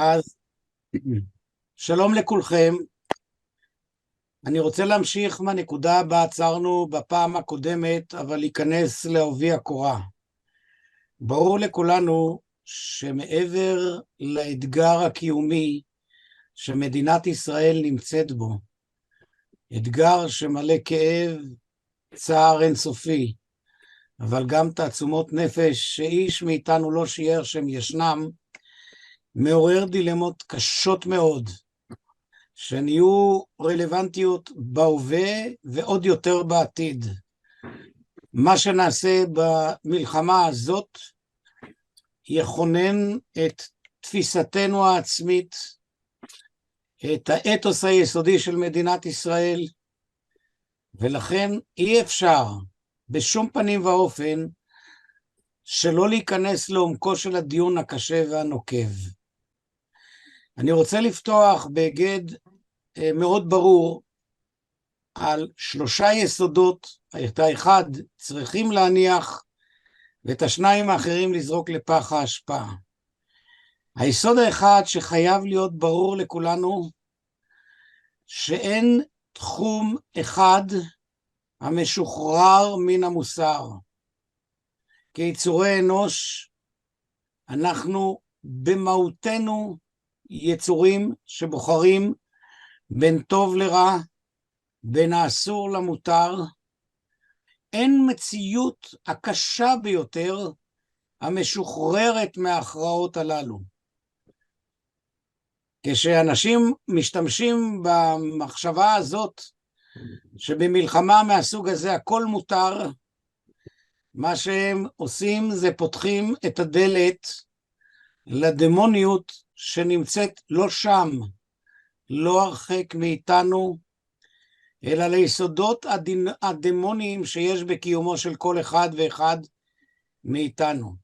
אז שלום לכולכם. אני רוצה להמשיך מהנקודה בה עצרנו בפעם הקודמת, אבל להיכנס לעובי הקורה. ברור לכולנו שמעבר לאתגר הקיומי שמדינת ישראל נמצאת בו, אתגר שמלא כאב, צער אינסופי, אבל גם תעצומות נפש שאיש מאיתנו לא שיער שהם ישנם, מעורר דילמות קשות מאוד, שנהיו רלוונטיות בהווה ועוד יותר בעתיד. מה שנעשה במלחמה הזאת יכונן את תפיסתנו העצמית, את האתוס היסודי של מדינת ישראל, ולכן אי אפשר בשום פנים ואופן שלא להיכנס לעומקו של הדיון הקשה והנוקב. אני רוצה לפתוח בהיגד מאוד ברור על 3 יסודות, את האחד צריכים להניח ואת השניים האחרים לזרוק לפח האשפה. היסוד האחד שחייב להיות ברור לכולנו, שאין תחום אחד המשוחרר מן המוסר. כיצורי אנוש אנחנו במהותנו יצורים שבוחרים בין טוב לרע, בין האסור למותר. אין מציאות הקשה ביותר המשוחררת מההכרעות הללו. כשאנשים משתמשים במחשבה הזאת שבמלחמה מהסוג הזה הכל מותר, מה שהם עושים זה פותחים את הדלת לדמוניות שנמצאת לא שם, לא הרחק מאיתנו, אלא ליסודות הדמוניים שיש בקיומו של כל אחד ואחד מאיתנו.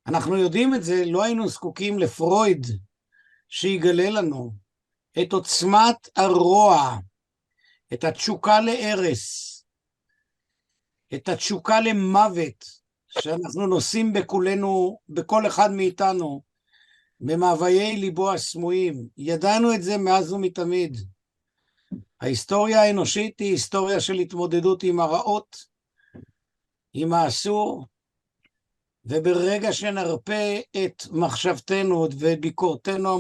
אנחנו יודעים את זה, לא היינו זקוקים לפרויד שיגלה לנו את עוצמת הרוע, את התשוקה להרס, את התשוקה למוות שאנחנו נושאים בכולנו, בכל אחד מאיתנו, במאוויי ליבו הסמויים. ידענו את זה מאז ומתמיד. ההיסטוריה האנושית היא היסטוריה של התמודדות עם הרעות, עם האסור, וברגע שנרפה את מחשבתנו וביקורתנו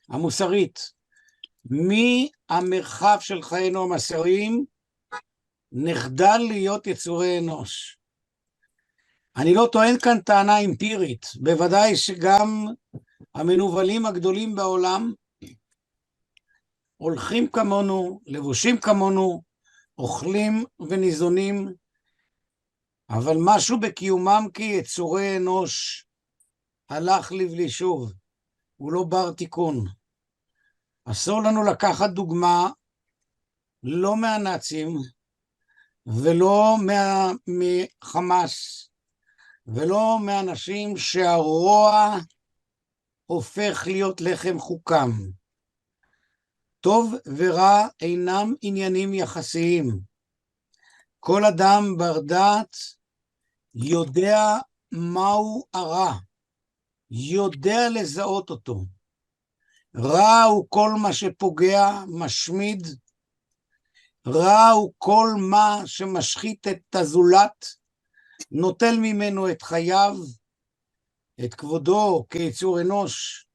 המוסרית, מהמרחב של חיינו המסריים, נחדל להיות יצורי אנוש. אני לא טוען כאן טענה אמפירית, בוודאי שגם המנוולים הגדולים בעולם הולכים כמונו, לבושים כמונו, אוכלים וניזונים, אבל משהו בקיומם כיצורי אנוש הלך לבלי שוב, הוא לא בר תיקון. אסור לנו לקחת דוגמה לא מהנאצים ולא מחמאס ולא מאנשים שהרוע הופך להיות לחם חוקם. טוב ורע אינם עניינים יחסיים. כל אדם בר דעת יודע מהו הרע, יודע לזהות אותו. רע הוא כל מה שפוגע, משמיד. רע הוא כל מה שמשחית את הזולת, נוטל ממנו את חייו, את כבודו כיצור אנוש.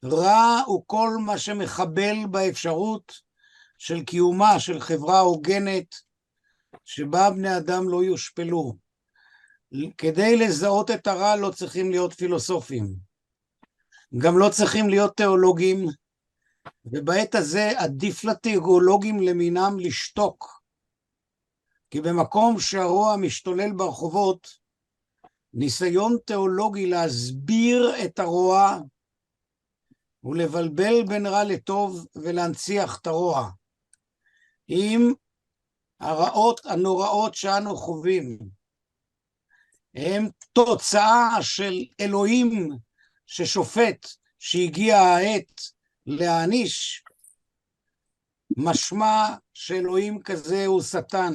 רע הוא כל מה שמחבל באפשרות של קיומה של חברה הוגנת, שבה בני אדם לא יושפלו. כדי לזהות את הרע לא צריכים להיות פילוסופים, גם לא צריכים להיות תיאולוגים, ובעת הזה עדיף לתיאולוגים למינם לשתוק, כי במקום שהרוע משתולל ברחובות, ניסיון תיאולוגי להסביר את הרוע, ולבלבל בין רע לטוב ולהנציח את הרוע. אם הרעות הנוראות שאנו חווים הם תוצאה של אלוהים ששופט, שהגיע העת להעניש, משמע שאלוהים כזה הוא שטן.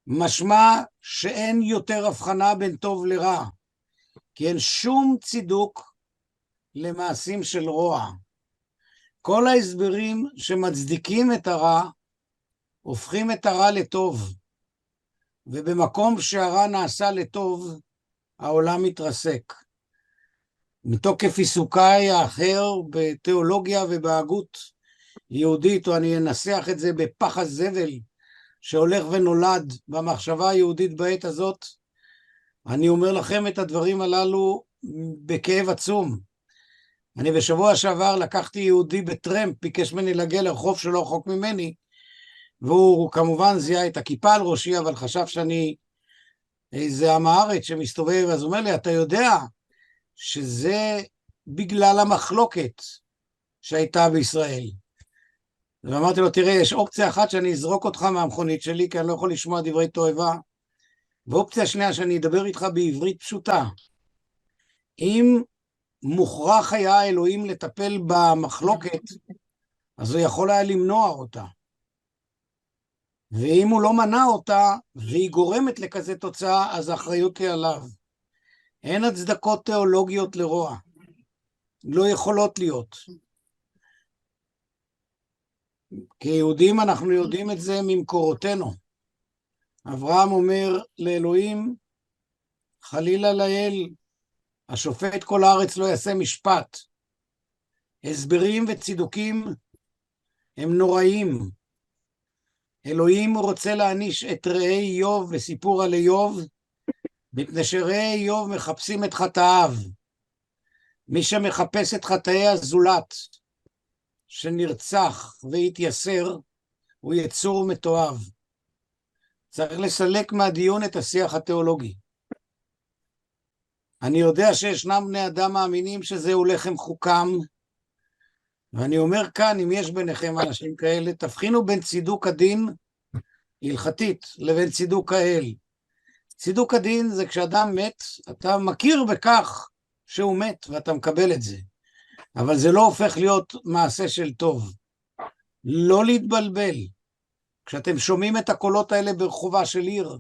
משמע שאין יותר הבחנה בין טוב לרע. כי אין שום צידוק למעשים של רוע. כל ההסברים שמצדיקים את הרע, הופכים את הרע לטוב, ובמקום שהרע נעשה לטוב, העולם מתרסק. מתוקף עיסוקיי האחר בתיאולוגיה ובהגות יהודית, או אני אנסח את זה בפח הזבל שהולך ונולד במחשבה היהודית בעת הזאת, אני אומר לכם את הדברים הללו בכאב עצום. אני בשבוע שעבר לקחתי יהודי בטרמפ, ביקש ממני להגיע לרחוב שלא רחוק ממני, והוא כמובן זיהה את הכיפה על ראשי, אבל חשב שאני איזה עם הארץ שמסתובב, אז הוא אומר לי, אתה יודע שזה בגלל המחלוקת שהייתה בישראל. ואמרתי לו, תראה, יש אופציה אחת שאני אזרוק אותך מהמכונית שלי, כי אני לא יכול לשמוע דברי תועבה, ואופציה שנייה שאני אדבר איתך בעברית פשוטה. אם מוכרח היה אלוהים לטפל במחלוקת, אז הוא יכול היה למנוע אותה. ואם הוא לא מנע אותה, והיא גורמת לכזה תוצאה, אז האחריות היא עליו. אין הצדקות תיאולוגיות לרוע. לא יכולות להיות. כיהודים אנחנו יודעים את זה ממקורותינו. אברהם אומר לאלוהים, חלילה לאל, השופט כל הארץ לא יעשה משפט. הסברים וצידוקים הם נוראים. אלוהים רוצה להעניש את רעי איוב בסיפור על איוב, מפני שרעי איוב מחפשים את חטאיו. מי שמחפש את חטאי הזולת, שנרצח והתייסר, הוא יצור מתועב. צריך לסלק מהדיון את השיח התיאולוגי. אני יודע שישנם בני אדם מאמינים שזהו לחם חוקם, ואני אומר כאן, אם יש ביניכם אנשים כאלה, תבחינו בין צידוק הדין הלכתית לבין צידוק האל. צידוק הדין זה כשאדם מת, אתה מכיר בכך שהוא מת ואתה מקבל את זה. אבל זה לא הופך להיות מעשה של טוב. לא להתבלבל. כשאתם שומעים את הקולות האלה ברחובה של עיר,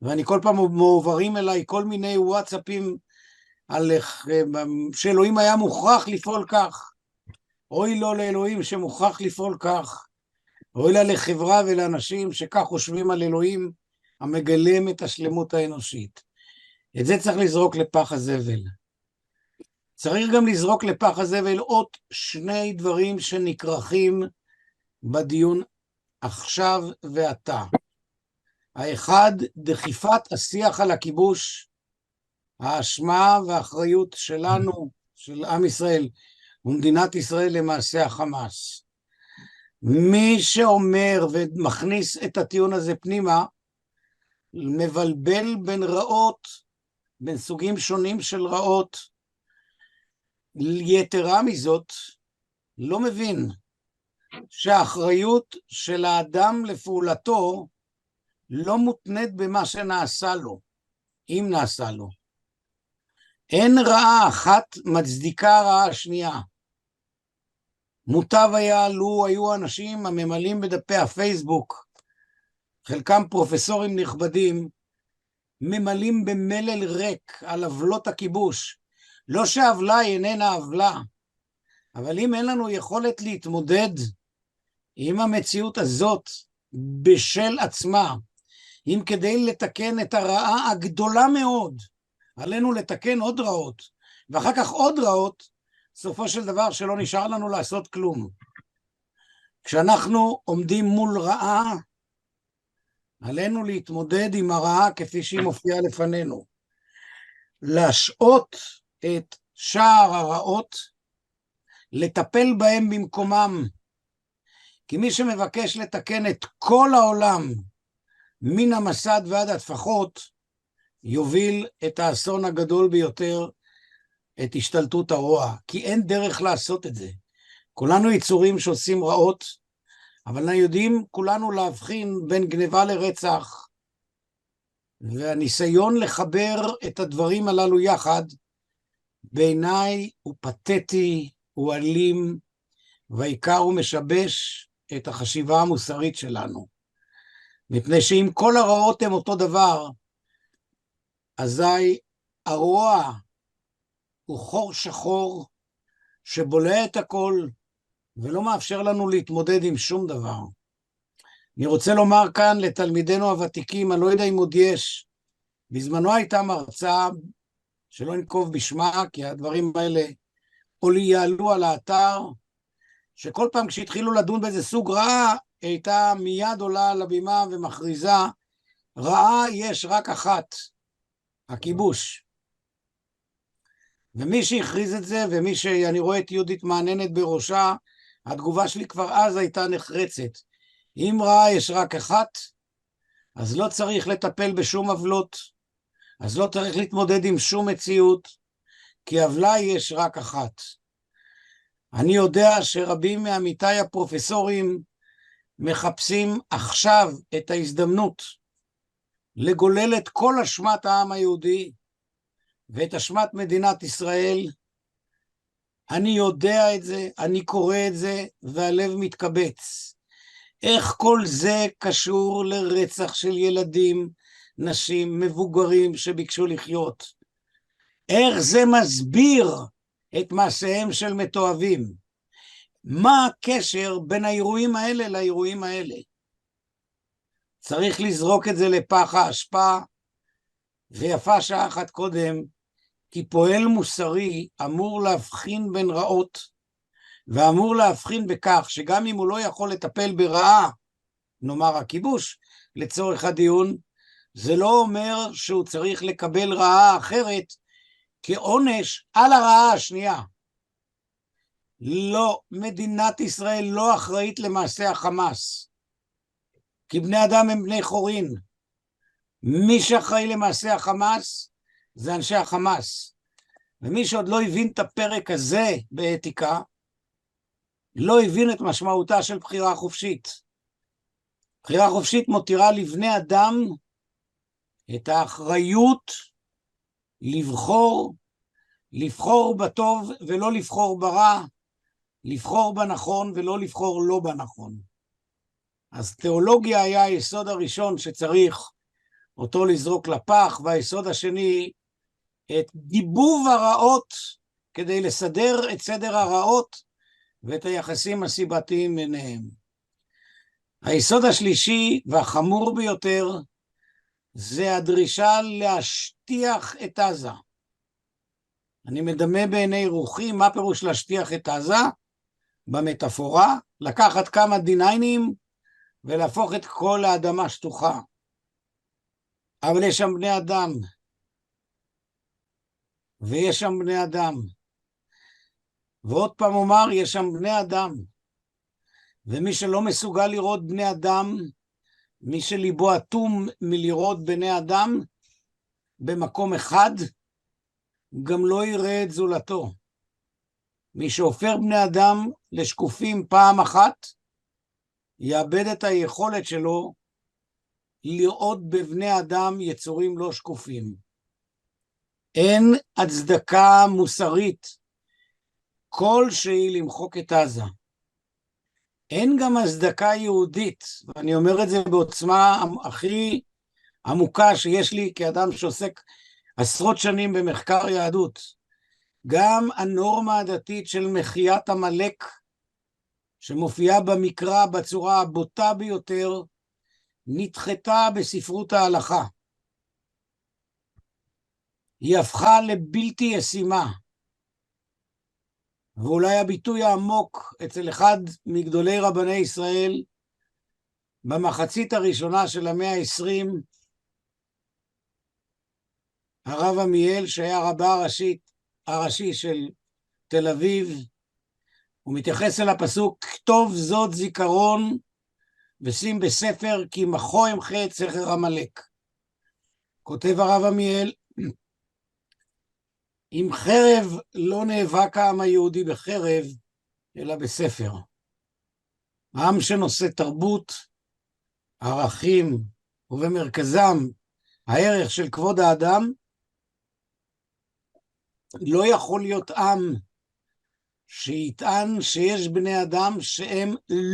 ואני כל פעם מועברים אליי כל מיני וואטסאפים על שאלוהים היה מוכרח לפעול כך. אוי לו לאלוהים שמוכרח לפעול כך. אוי לה לחברה ולאנשים שכך חושבים על אלוהים המגלם את השלמות האנושית. את זה צריך לזרוק לפח הזבל. צריך גם לזרוק לפח הזבל עוד שני דברים שנכרכים בדיון עכשיו ועתה. האחד, דחיפת השיח על הכיבוש, האשמה והאחריות שלנו, של עם ישראל ומדינת ישראל למעשה החמאס. מי שאומר ומכניס את הטיעון הזה פנימה, מבלבל בין רעות, בין סוגים שונים של רעות, יתרה מזאת, לא מבין שהאחריות של האדם לפעולתו לא מותנית במה שנעשה לו, אם נעשה לו. אין רעה אחת מצדיקה רעה שנייה. מוטב היה לו היו אנשים הממלאים בדפי הפייסבוק, חלקם פרופסורים נכבדים, ממלאים במלל ריק על עוולות הכיבוש. לא שהעוולה היא איננה עוולה, אבל אם אין לנו יכולת להתמודד עם המציאות הזאת בשל עצמה, אם כדי לתקן את הרעה הגדולה מאוד, עלינו לתקן עוד רעות, ואחר כך עוד רעות, סופו של דבר שלא נשאר לנו לעשות כלום. כשאנחנו עומדים מול רעה, עלינו להתמודד עם הרעה כפי שהיא מופיעה לפנינו. להשעות את שער הרעות, לטפל בהם במקומם. כי מי שמבקש לתקן את כל העולם, מן המסד ועד הטפחות, יוביל את האסון הגדול ביותר, את השתלטות הרוע. כי אין דרך לעשות את זה. כולנו יצורים שעושים רעות, אבל יודעים כולנו להבחין בין גניבה לרצח, והניסיון לחבר את הדברים הללו יחד, בעיניי הוא פתטי, הוא אלים, והעיקר הוא משבש את החשיבה המוסרית שלנו. מפני שאם כל הרעות הם אותו דבר, אזי הרוע הוא חור שחור שבולע את הכל ולא מאפשר לנו להתמודד עם שום דבר. אני רוצה לומר כאן לתלמידינו הוותיקים, אני לא יודע אם עוד יש, בזמנו הייתה מרצה, שלא ננקוב בשמה, כי הדברים האלה יעלו על האתר, שכל פעם כשהתחילו לדון באיזה סוג רעה, הייתה מיד עולה על הבימה ומכריזה, רעה יש רק אחת, הכיבוש. ומי שהכריז את זה, ומי שאני רואה את יהודית מעננת בראשה, התגובה שלי כבר אז הייתה נחרצת. אם רעה יש רק אחת, אז לא צריך לטפל בשום עוולות, אז לא צריך להתמודד עם שום מציאות, כי עוולה יש רק אחת. אני יודע שרבים מעמיתיי הפרופסורים מחפשים עכשיו את ההזדמנות לגולל את כל אשמת העם היהודי ואת אשמת מדינת ישראל. אני יודע את זה, אני קורא את זה, והלב מתקבץ. איך כל זה קשור לרצח של ילדים, נשים, מבוגרים שביקשו לחיות? איך זה מסביר את מעשיהם של מתועבים? מה הקשר בין האירועים האלה לאירועים האלה? צריך לזרוק את זה לפח האשפה, ויפה שעה אחת קודם, כי פועל מוסרי אמור להבחין בין רעות, ואמור להבחין בכך שגם אם הוא לא יכול לטפל ברעה, נאמר הכיבוש, לצורך הדיון, זה לא אומר שהוא צריך לקבל רעה אחרת כעונש על הרעה השנייה. לא, מדינת ישראל לא אחראית למעשה החמאס, כי בני אדם הם בני חורין. מי שאחראי למעשה החמאס זה אנשי החמאס. ומי שעוד לא הבין את הפרק הזה באתיקה, לא הבין את משמעותה של בחירה חופשית. בחירה חופשית מותירה לבני אדם את האחריות לבחור בטוב ולא לבחור ברע, לבחור בנכון ולא לבחור לא בנכון. אז תיאולוגיה היה היסוד הראשון שצריך אותו לזרוק לפח, והיסוד השני, את גיבוב הרעות כדי לסדר את סדר הרעות ואת היחסים הסיבתיים ביניהם. היסוד השלישי והחמור ביותר זה הדרישה להשטיח את עזה. אני מדמה בעיני רוחי מה פירוש להשטיח את עזה במטאפורה, לקחת כמה דיניינים ולהפוך את כל האדמה שטוחה. אבל יש שם בני אדם, ויש שם בני אדם, ועוד פעם אומר, יש שם בני אדם, ומי שלא מסוגל לראות בני אדם, מי שליבו אטום מלראות בני אדם במקום אחד, גם לא יראה את זולתו. מי שהופך בני אדם לשקופים פעם אחת, יאבד את היכולת שלו לראות בבני אדם יצורים לא שקופים. אין הצדקה מוסרית כלשהי למחוק את עזה. אין גם הצדקה יהודית, ואני אומר את זה בעוצמה הכי עמוקה שיש לי כאדם שעוסק עשרות שנים במחקר יהדות. גם הנורמה הדתית של מחיית עמלק, שמופיעה במקרא בצורה הבוטה ביותר, נדחתה בספרות ההלכה. היא הפכה לבלתי ישימה. ואולי הביטוי העמוק אצל אחד מגדולי רבני ישראל, במחצית הראשונה של המאה ה-20, הרב עמיאל, שהיה רבה הראשי של תל אביב, הוא מתייחס אל הפסוק, כתוב זאת זיכרון ושים בספר, כי מחו אמחה את זכר עמלק. כותב הרב עמיאל, עם חרב לא נאבק העם היהודי בחרב, אלא בספר. העם שנושא תרבות, ערכים, ובמרכזם הערך של כבוד האדם, לא יכול להיות עם שיטען שיש בני אדם שהם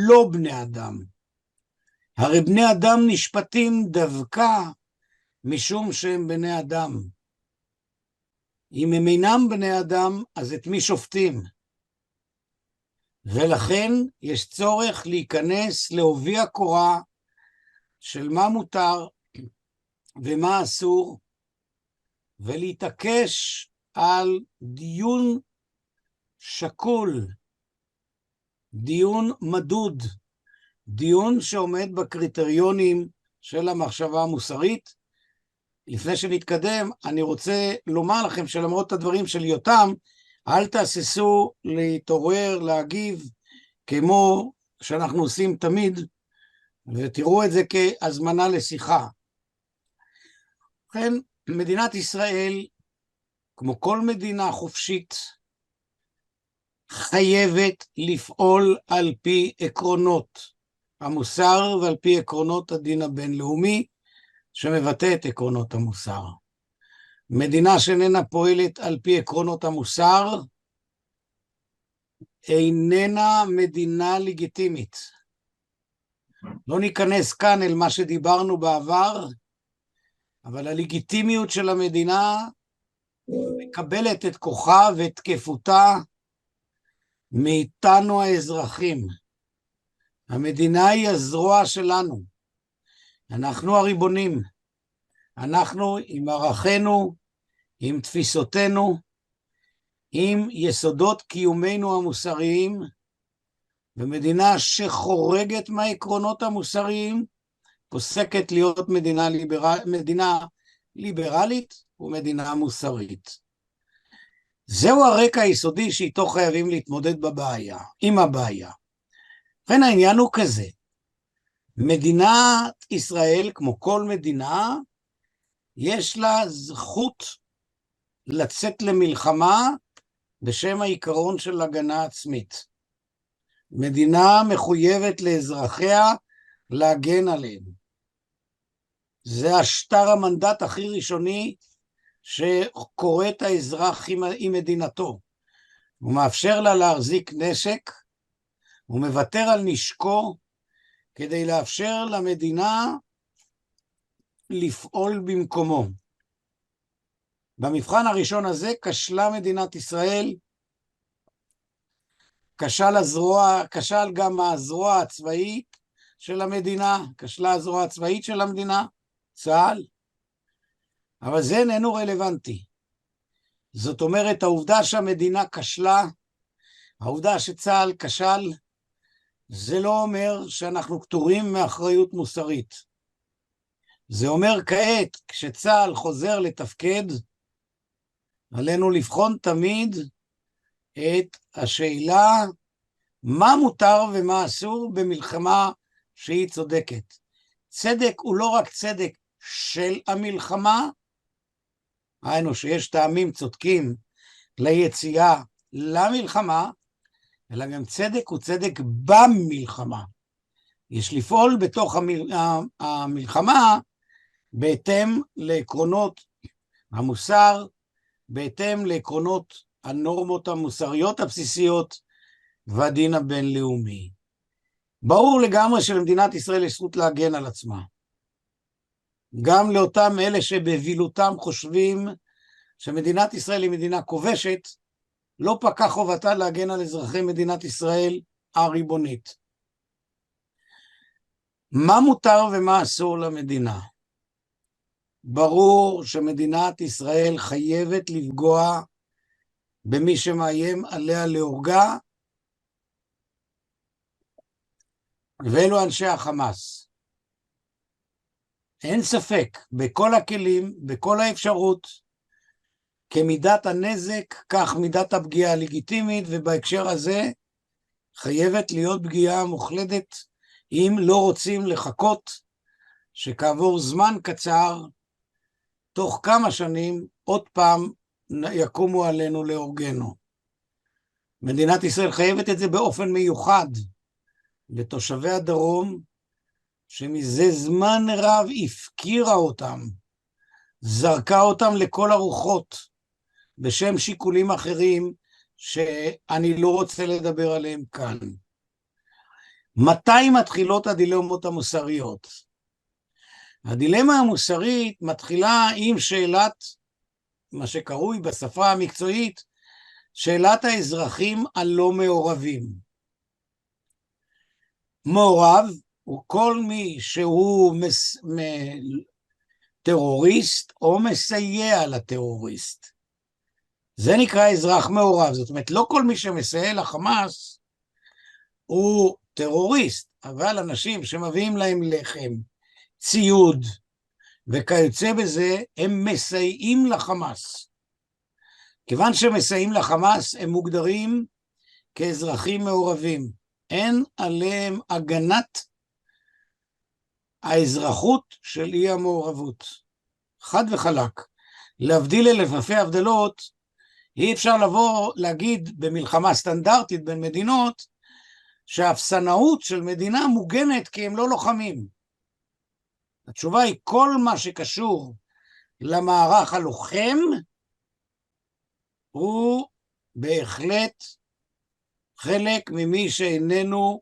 לא בני אדם. הרי בני אדם נשפטים דווקא משום שהם בני אדם. אם הם אינם בני אדם, אז את מי שופטים? ולכן יש צורך להיכנס לעובי הקורה של מה מותר ומה אסור, ולהתעקש על דיון שקול, דיון מדוד, דיון שעומד בקריטריונים של המחשבה המוסרית. לפני שנתקדם, אני רוצה לומר לכם שלמרות הדברים של יותם, אל תהססו להתעורר, להגיב, כמו שאנחנו עושים תמיד, ותראו את זה כהזמנה לשיחה. לכן, מדינת ישראל, כמו כל מדינה חופשית, חייבת לפעול על פי עקרונות המוסר ועל פי עקרונות הדין הבינלאומי, שמבטא את עקרונות המוסר. מדינה שאיננה פועלת על פי עקרונות המוסר, איננה מדינה לגיטימית. לא ניכנס כאן אל מה שדיברנו בעבר, אבל הלגיטימיות של המדינה מקבלת את כוחה ואת תקפותה מאיתנו האזרחים. המדינה היא הזרוע שלנו. אנחנו הריבונים. אנחנו עם ערכינו, עם תפיסותינו, עם יסודות קיומנו המוסריים, ומדינה שחורגת מהעקרונות המוסריים, פוסקת להיות מדינה ליברלית ומדינה מוסרית. זהו הרקע היסודי שאיתו חייבים להתמודד עם הבעיה. לכן העניין הוא כזה, מדינת ישראל, כמו כל מדינה, יש לה זכות לצאת למלחמה בשם העיקרון של הגנה עצמית. מדינה מחויבת לאזרחיה להגן עליהם. זה השטר המנדט הכי ראשוני שקורא את האזרח עם מדינתו. הוא מאפשר לה להחזיק נשק, הוא מוותר על נשקו כדי לאפשר למדינה לפעול במקומו. במבחן הראשון הזה כשלה מדינת ישראל, כשל גם הזרוע הצבאית של המדינה, כשלה הזרוע הצבאית של המדינה, צה"ל, אבל זה איננו רלוונטי. זאת אומרת, העובדה שהמדינה כשלה, העובדה שצה"ל כשל, זה לא אומר שאנחנו פטורים מאחריות מוסרית. זה אומר כעת, כשצה"ל חוזר לתפקד, עלינו לבחון תמיד את השאלה מה מותר ומה אסור במלחמה שהיא צודקת. צדק הוא לא רק צדק של המלחמה, היינו שיש טעמים צודקים ליציאה למלחמה, אלא גם צדק הוא צדק במלחמה. יש לפעול בתוך המלחמה בהתאם לעקרונות המוסר, בהתאם לעקרונות הנורמות המוסריות הבסיסיות והדין הבינלאומי. ברור לגמרי שלמדינת ישראל יש זכות להגן על עצמה. גם לאותם אלה שבבילותם חושבים שמדינת ישראל היא מדינה כובשת, לא פקעה חובתה להגן על אזרחי מדינת ישראל הריבונית. מה מותר ומה אסור למדינה? ברור שמדינת ישראל חייבת לפגוע במי שמאיים עליה להורגה, ואלו אנשי החמאס. אין ספק, בכל הכלים, בכל האפשרות, כמידת הנזק, כך מידת הפגיעה הלגיטימית, ובהקשר הזה חייבת להיות פגיעה מוחלטת, אם לא רוצים לחכות שכעבור זמן קצר, תוך כמה שנים, עוד פעם יקומו עלינו להורגנו. מדינת ישראל חייבת את זה באופן מיוחד לתושבי הדרום, שמזה זמן רב הפקירה אותם, זרקה אותם לכל הרוחות, בשם שיקולים אחרים שאני לא רוצה לדבר עליהם כאן. מתי מתחילות הדילמות המוסריות? הדילמה המוסרית מתחילה עם שאלת מה שקרוי בשפה המקצועית שאלת האזרחים הלא מעורבים. מעורב הוא כל מי שהוא טרוריסט או מסייע לטרוריסט. זה נקרא אזרח מעורב. זאת אומרת, לא כל מי שמסייע לחמאס הוא טרוריסט, אבל אנשים שמביאים להם לחם, ציוד וכיוצא בזה, הם מסייעים לחמאס. כיוון שמסייעים לחמאס, הם מוגדרים כאזרחים מעורבים. אין עליהם הגנת האזרחות של אי המעורבות. חד וחלק. להבדיל אלף הבדלות, אי אפשר לבוא להגיד במלחמה סטנדרטית בין מדינות, שהאפסנאות של מדינה מוגנת כי הם לא לוחמים. התשובה היא כל מה שקשור למערך הלוחם, הוא בהחלט חלק ממי שאיננו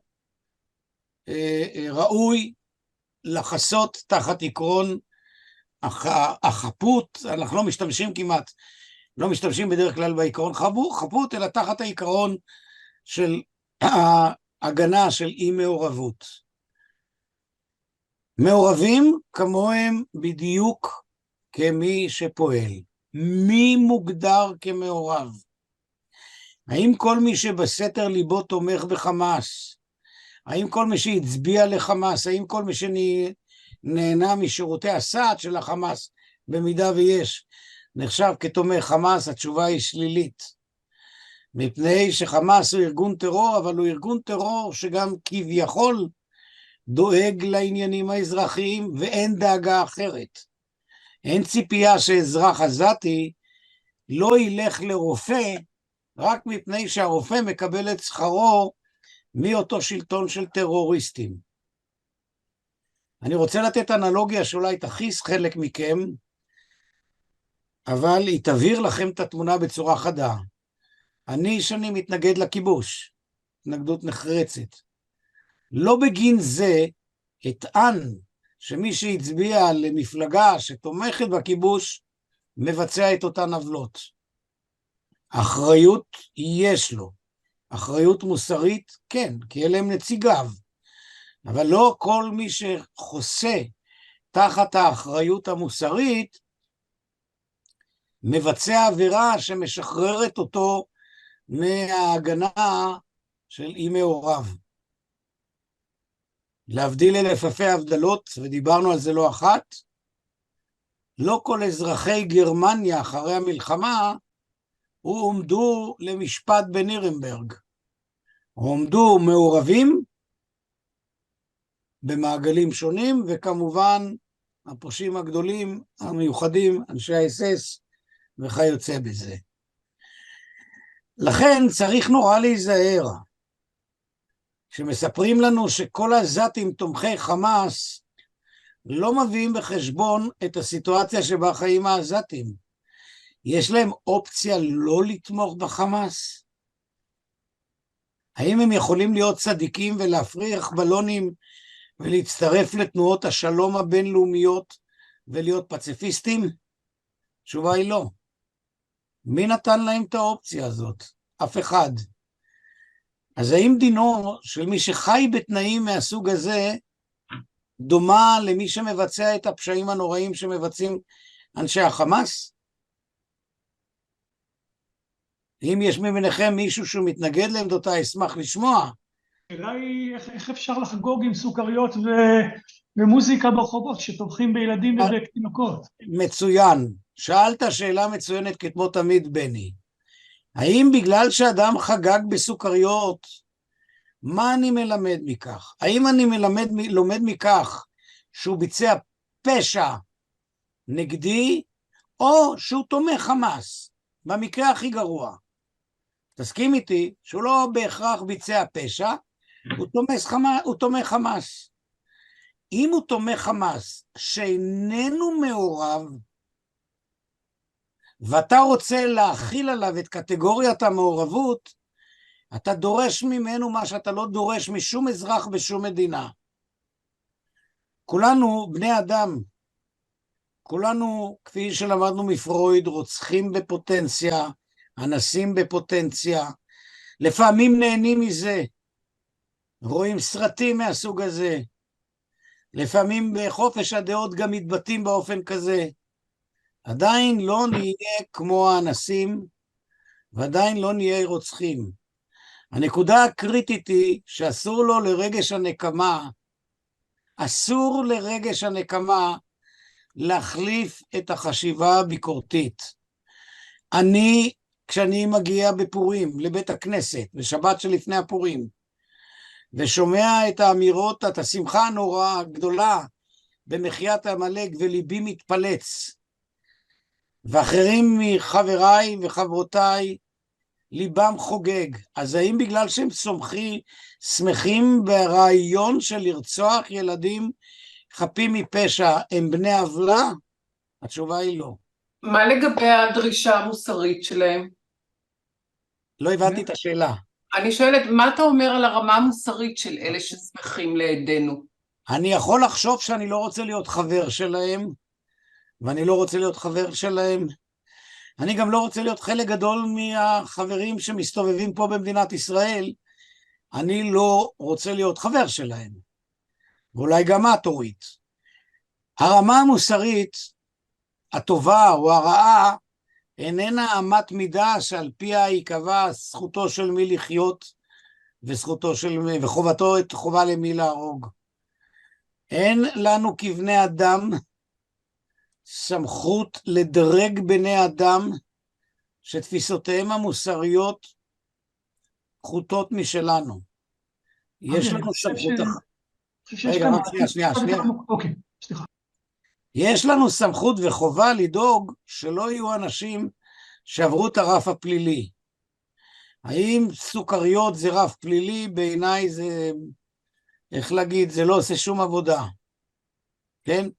ראוי לחסות תחת עקרון החפות. אנחנו לא משתמשים כמעט, לא משתמשים בדרך כלל בעקרון חפות, אלא תחת העיקרון של ההגנה של אי מעורבות. מעורבים כמוהם בדיוק כמי שפועל. מי מוגדר כמעורב? האם כל מי שבסתר ליבו תומך בחמאס? האם כל מי שהצביע לחמאס? האם כל מי שנהנה משירותי הסעד של החמאס, במידה ויש, נחשב כתומך חמאס? התשובה היא שלילית. מפני שחמאס הוא ארגון טרור, אבל הוא ארגון טרור שגם כביכול דואג לעניינים האזרחיים, ואין דאגה אחרת. אין ציפייה שאזרח עזתי לא ילך לרופא, רק מפני שהרופא מקבל את שכרו מאותו שלטון של טרוריסטים. אני רוצה לתת אנלוגיה שאולי תכעיס חלק מכם, אבל היא תבהיר לכם את התמונה בצורה חדה. שאני מתנגד לכיבוש, התנגדות נחרצת. לא בגין זה אטען שמי שהצביע למפלגה שתומכת בכיבוש מבצע את אותן עוולות. אחריות יש לו, אחריות מוסרית כן, כי אלה הם נציגיו, אבל לא כל מי שחוסה תחת האחריות המוסרית מבצע עבירה שמשחררת אותו מההגנה של אי מעורב. להבדיל אלף הבדלות, ודיברנו על זה לא אחת, לא כל אזרחי גרמניה אחרי המלחמה הועמדו למשפט בנירנברג. הועמדו מעורבים במעגלים שונים, וכמובן הפושעים הגדולים, המיוחדים, אנשי האס-אס וכיוצא בזה. לכן צריך נורא להיזהר. כשמספרים לנו שכל העזתים תומכי חמאס, לא מביאים בחשבון את הסיטואציה שבה חיים העזתים. יש להם אופציה לא לתמוך בחמאס? האם הם יכולים להיות צדיקים ולהפריח בלונים ולהצטרף לתנועות השלום הבינלאומיות ולהיות פציפיסטים? תשובה היא לא. מי נתן להם את האופציה הזאת? אף אחד. אז האם דינו של מי שחי בתנאים מהסוג הזה דומה למי שמבצע את הפשעים הנוראים שמבצעים אנשי החמאס? אם יש מביניכם מישהו שהוא מתנגד לעמדותיי, אשמח לשמוע. השאלה היא איך אפשר לחגוג עם סוכריות ומוזיקה ברחובות שתומכים בילדים ובתינוקות? מצוין. שאלת שאלה מצוינת כמו תמיד, בני. האם בגלל שאדם חגג בסוכריות, מה אני מלמד מכך? האם אני לומד מכך שהוא ביצע פשע נגדי, או שהוא תומך חמאס, במקרה הכי גרוע? תסכים איתי שהוא לא בהכרח ביצע פשע, הוא תומך חמאס. אם הוא תומך חמאס שאיננו מעורב, ואתה רוצה להכיל עליו את קטגוריית המעורבות, אתה דורש ממנו מה שאתה לא דורש משום אזרח בשום מדינה. כולנו בני אדם, כולנו, כפי שלמדנו מפרויד, רוצחים בפוטנציה, אנסים בפוטנציה, לפעמים נהנים מזה, רואים סרטים מהסוג הזה, לפעמים בחופש הדעות גם מתבטאים באופן כזה. עדיין לא נהיה כמו האנסים, ועדיין לא נהיה רוצחים. הנקודה הקריטית היא שאסור לו לרגש הנקמה, אסור לרגש הנקמה להחליף את החשיבה הביקורתית. כשאני מגיע בפורים לבית הכנסת, בשבת שלפני הפורים, ושומע את האמירות, את השמחה הנורא הגדולה במחיית עמלק, וליבי מתפלץ, ואחרים מחבריי וחברותיי ליבם חוגג, אז האם בגלל שהם שמחים ברעיון של לרצוח ילדים חפים מפשע הם בני עוולה? התשובה היא לא. מה לגבי הדרישה המוסרית שלהם? לא הבנתי את השאלה. אני שואלת, מה אתה אומר על הרמה המוסרית של אלה ששמחים לידינו? אני יכול לחשוב שאני לא רוצה להיות חבר שלהם, ואני לא רוצה להיות חבר שלהם. אני גם לא רוצה להיות חלק גדול מהחברים שמסתובבים פה במדינת ישראל. אני לא רוצה להיות חבר שלהם. ואולי גם את אורית. הרמה המוסרית, הטובה או הרעה, איננה אמת מידה שעל פיה יקבע זכותו של מי לחיות וחובה למי להרוג. אין לנו כבני אדם סמכות לדרג בני אדם שתפיסותיהם המוסריות פחותות משלנו. יש לנו סמכות... רגע, שנייה. אוקיי, סליחה. יש לנו סמכות וחובה לדאוג שלא יהיו אנשים שעברו את הרף הפלילי. האם סוכריות זה רף פלילי? בעיניי זה, איך להגיד, זה לא עושה שום עבודה. כן?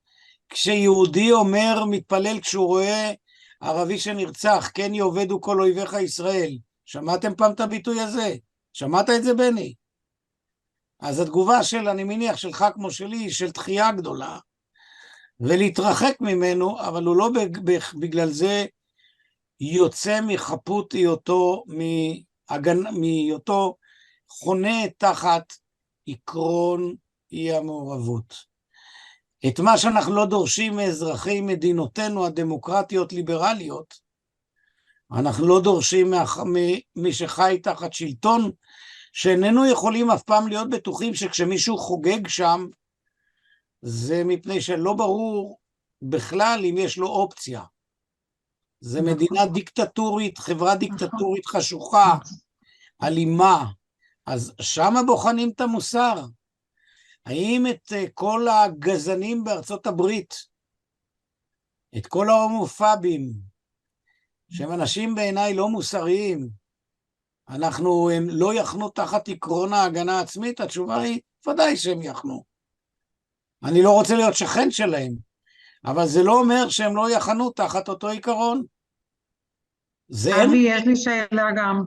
כשיהודי אומר, מתפלל כשהוא רואה ערבי שנרצח, כן יאבדו כל אויביך ישראל. שמעתם פעם את הביטוי הזה? שמעת את זה, בני? אז התגובה של, אני מניח, שלך כמו שלי, של תחייה גדולה, ולהתרחק ממנו, אבל הוא לא בגלל זה יוצא מחפות מהיותו חונה תחת עקרון אי המעורבות. את מה שאנחנו לא דורשים מאזרחי מדינותינו הדמוקרטיות ליברליות, אנחנו לא דורשים ממי שחי תחת שלטון, שאיננו יכולים אף פעם להיות בטוחים שכשמישהו חוגג שם, זה מפני שלא ברור בכלל אם יש לו אופציה. זה מדינה דיקטטורית, חברה דיקטטורית חשוכה, אלימה. אז שמה בוחנים את המוסר. האם את כל הגזענים בארצות הברית, את כל ההומופבים, שהם אנשים בעיניי לא מוסריים, הם לא יחנו תחת עקרון ההגנה העצמית? התשובה היא, ודאי שהם יחנו. אני לא רוצה להיות שכן שלהם, אבל זה לא אומר שהם לא יחנו תחת אותו עיקרון. אבי, יש לי שאלה גם.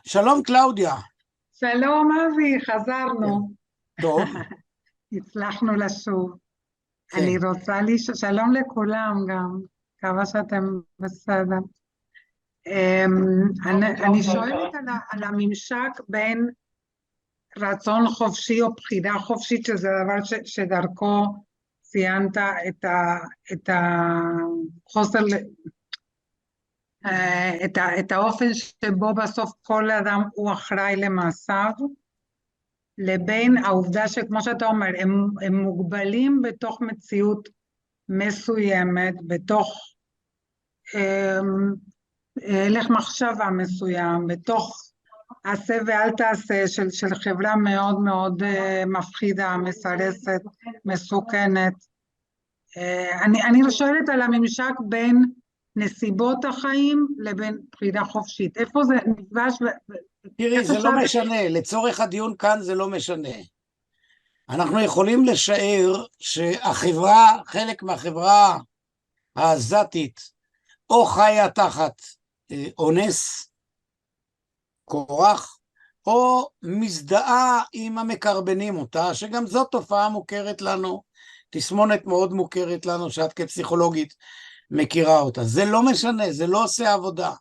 שלום קלאודיה. שלום אבי, חזרנו. טוב. הצלחנו לשוב. כן. אני רוצה שלום לכולם גם, מקווה שאתם בסדר. אני שואלת על הממשק בין רצון חופשי או בחירה חופשית, שזה דבר שדרכו ציינת את החוסר, את האופן שבו בסוף כל אדם הוא אחראי למעשיו, לבין העובדה שכמו שאתה אומר, הם מוגבלים בתוך מציאות מסוימת, בתוך הלך מחשבה מסוים, בתוך עשה ואל תעשה של חברה מאוד מאוד מפחידה, מסרסת, מסוכנת. אני שואלת על הממשק בין נסיבות החיים לבין בחירה חופשית. איפה זה נפגש? תראי, זה לא משנה, לצורך הדיון כאן זה לא משנה. אנחנו יכולים לשער שהחברה, חלק מהחברה העזתית, או חיה תחת אונס, כורח, או מזדהה עם המקרבנים אותה, שגם זאת תופעה מוכרת לנו, תסמונת מאוד מוכרת לנו, שאת כפסיכולוגית מכירה אותה. זה לא משנה, זה לא עושה עבודה.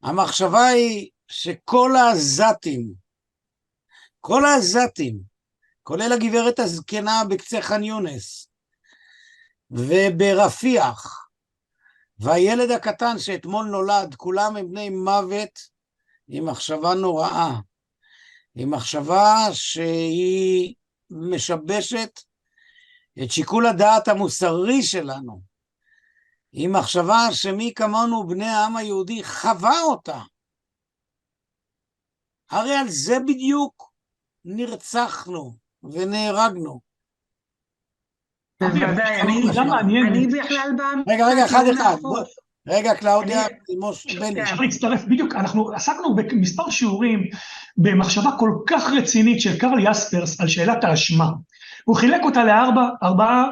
המחשבה היא שכל העזתים, כולל הגברת הזקנה בקצה ח'אן יונס, וברפיח, והילד הקטן שאתמול נולד, כולם הם בני מוות, היא מחשבה נוראה. היא מחשבה שהיא משבשת את שיקול הדעת המוסרי שלנו. היא מחשבה שמי כמונו בני העם היהודי חווה אותה. הרי על זה בדיוק נרצחנו ונהרגנו. בוודאי, אני בכלל רגע, אחד. רגע, קלאודיה, בני. אפשר להצטרף, בדיוק, אנחנו עסקנו במספר שיעורים במחשבה כל כך רצינית של קרל יספרס על שאלת האשמה. הוא חילק אותה לארבע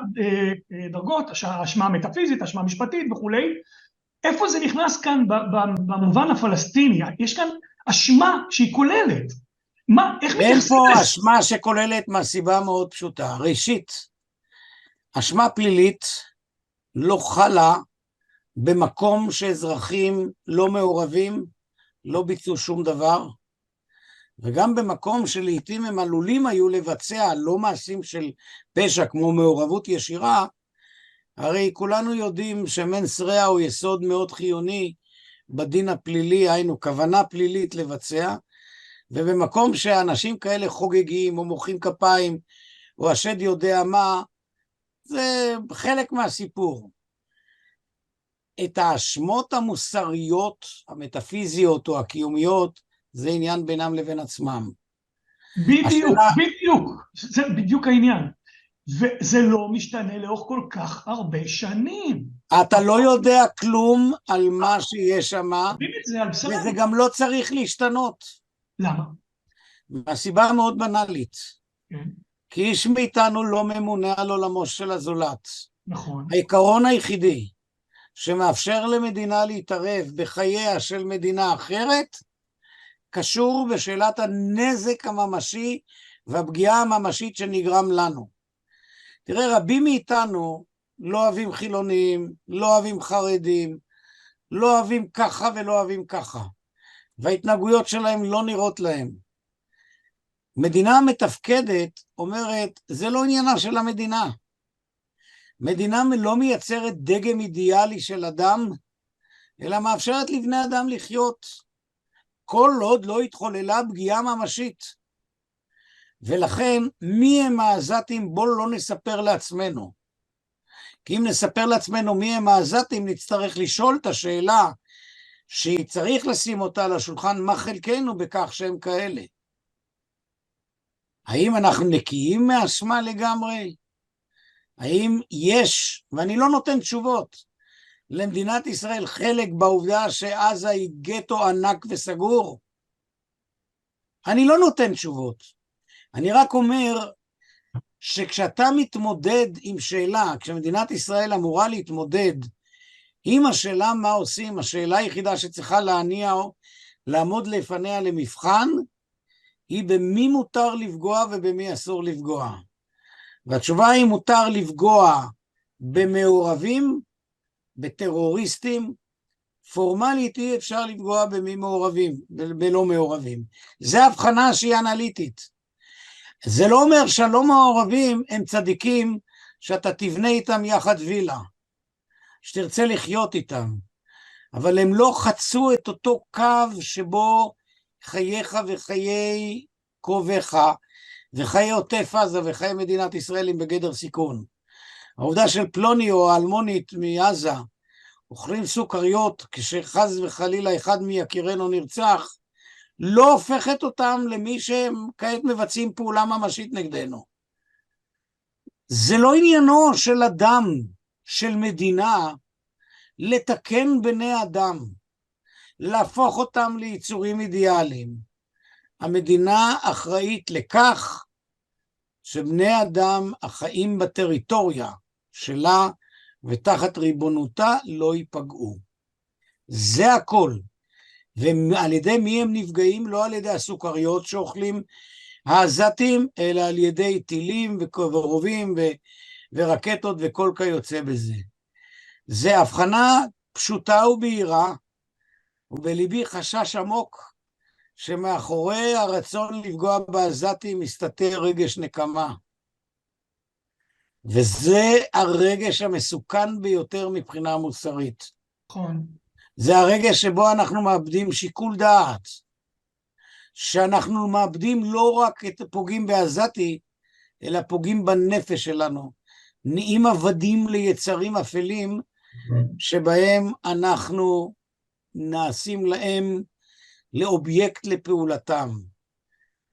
דרגות, האשמה המטאפיזית, האשמה המשפטית וכולי. איפה זה נכנס כאן במובן הפלסטיני? יש כאן אשמה שהיא כוללת. איך אין מתייחסים פה לזה? אשמה שכוללת מהסיבה מאוד פשוטה. ראשית, אשמה פלילית לא חלה במקום שאזרחים לא מעורבים, לא ביצעו שום דבר, וגם במקום שלעיתים הם עלולים היו לבצע לא מעשים של פשע כמו מעורבות ישירה. הרי כולנו יודעים שמנס ריאה הוא יסוד מאוד חיוני בדין הפלילי, היינו כוונה פלילית לבצע, ובמקום שאנשים כאלה חוגגים או מוחאים כפיים או השד יודע מה, זה חלק מהסיפור. את האשמות המוסריות, המטאפיזיות או הקיומיות, זה עניין בינם לבין עצמם. בדיוק, זה בדיוק העניין. וזה לא משתנה לאורך כל כך הרבה שנים. אתה לא יודע כלום על מה שיש שם, וזה גם לא צריך להשתנות. למה? מהסיבה מאוד בנאלית. כן. כי איש מאיתנו לא ממונה על עולמו של הזולת. נכון. העיקרון היחידי שמאפשר למדינה להתערב בחייה של מדינה אחרת, קשור בשאלת הנזק הממשי והפגיעה הממשית שנגרם לנו. תראה, רבים מאיתנו לא אוהבים חילונים, לא אוהבים חרדים, לא אוהבים ככה ולא אוהבים ככה, וההתנהגויות שלהם לא נראות להם. מדינה מתפקדת אומרת, זה לא עניינה של המדינה. מדינה לא מייצרת דגם אידיאלי של אדם, אלא מאפשרת לבני אדם לחיות, כל עוד לא התחוללה פגיעה ממשית. ולכן, מי הם העזתים? בואו לא נספר לעצמנו. כי אם נספר לעצמנו מי הם העזתים, נצטרך לשאול את השאלה שצריך לשים אותה על השולחן, מה חלקנו בכך שהם כאלה? האם אנחנו נקיים מאשמה לגמרי? האם יש, ואני לא נותן תשובות, למדינת ישראל חלק בעובדה שעזה היא גטו ענק וסגור? אני לא נותן תשובות. אני רק אומר שכשאתה מתמודד עם שאלה, כשמדינת ישראל אמורה להתמודד עם השאלה מה עושים, השאלה היחידה שצריכה להניע או לעמוד לפניה למבחן, היא במי מותר לפגוע ובמי אסור לפגוע. והתשובה היא מותר לפגוע במעורבים, בטרוריסטים, פורמלית אי אפשר לפגוע במי מעורבים, בלא מעורבים. זה הבחנה שהיא אנליטית. זה לא אומר שלא מעורבים הם צדיקים שאתה תבנה איתם יחד וילה, שתרצה לחיות איתם, אבל הם לא חצו את אותו קו שבו חייך וחיי קרוביך, וחיי עוטף עזה וחיי מדינת ישראל הם בגדר סיכון. העובדה של פלוני או אלמונית מעזה אוכלים סוכריות כשחז וחלילה אחד מיקירנו נרצח, לא הופכת אותם למי שהם כעת מבצעים פעולה ממשית נגדנו. זה לא עניינו של אדם, של מדינה, לתקן בני אדם, להפוך אותם ליצורים אידיאליים. המדינה אחראית לכך שבני אדם החיים בטריטוריה שלה ותחת ריבונותה לא ייפגעו. זה הכל. ועל ידי מי הם נפגעים? לא על ידי הסוכריות שאוכלים העזתים, אלא על ידי טילים ורובים ורקטות וכל כיוצא בזה. זה הבחנה פשוטה ובהירה, ובליבי חשש עמוק שמאחורי הרצון לפגוע בעזתים מסתתר רגש נקמה. וזה הרגש המסוכן ביותר מבחינה מוסרית. נכון. זה הרגש שבו אנחנו מאבדים שיקול דעת, שאנחנו מאבדים לא רק את פוגעים בעזתי, אלא פוגעים בנפש שלנו, נהיים עבדים ליצרים אפלים, שבהם אנחנו נעשים להם לאובייקט לפעולתם.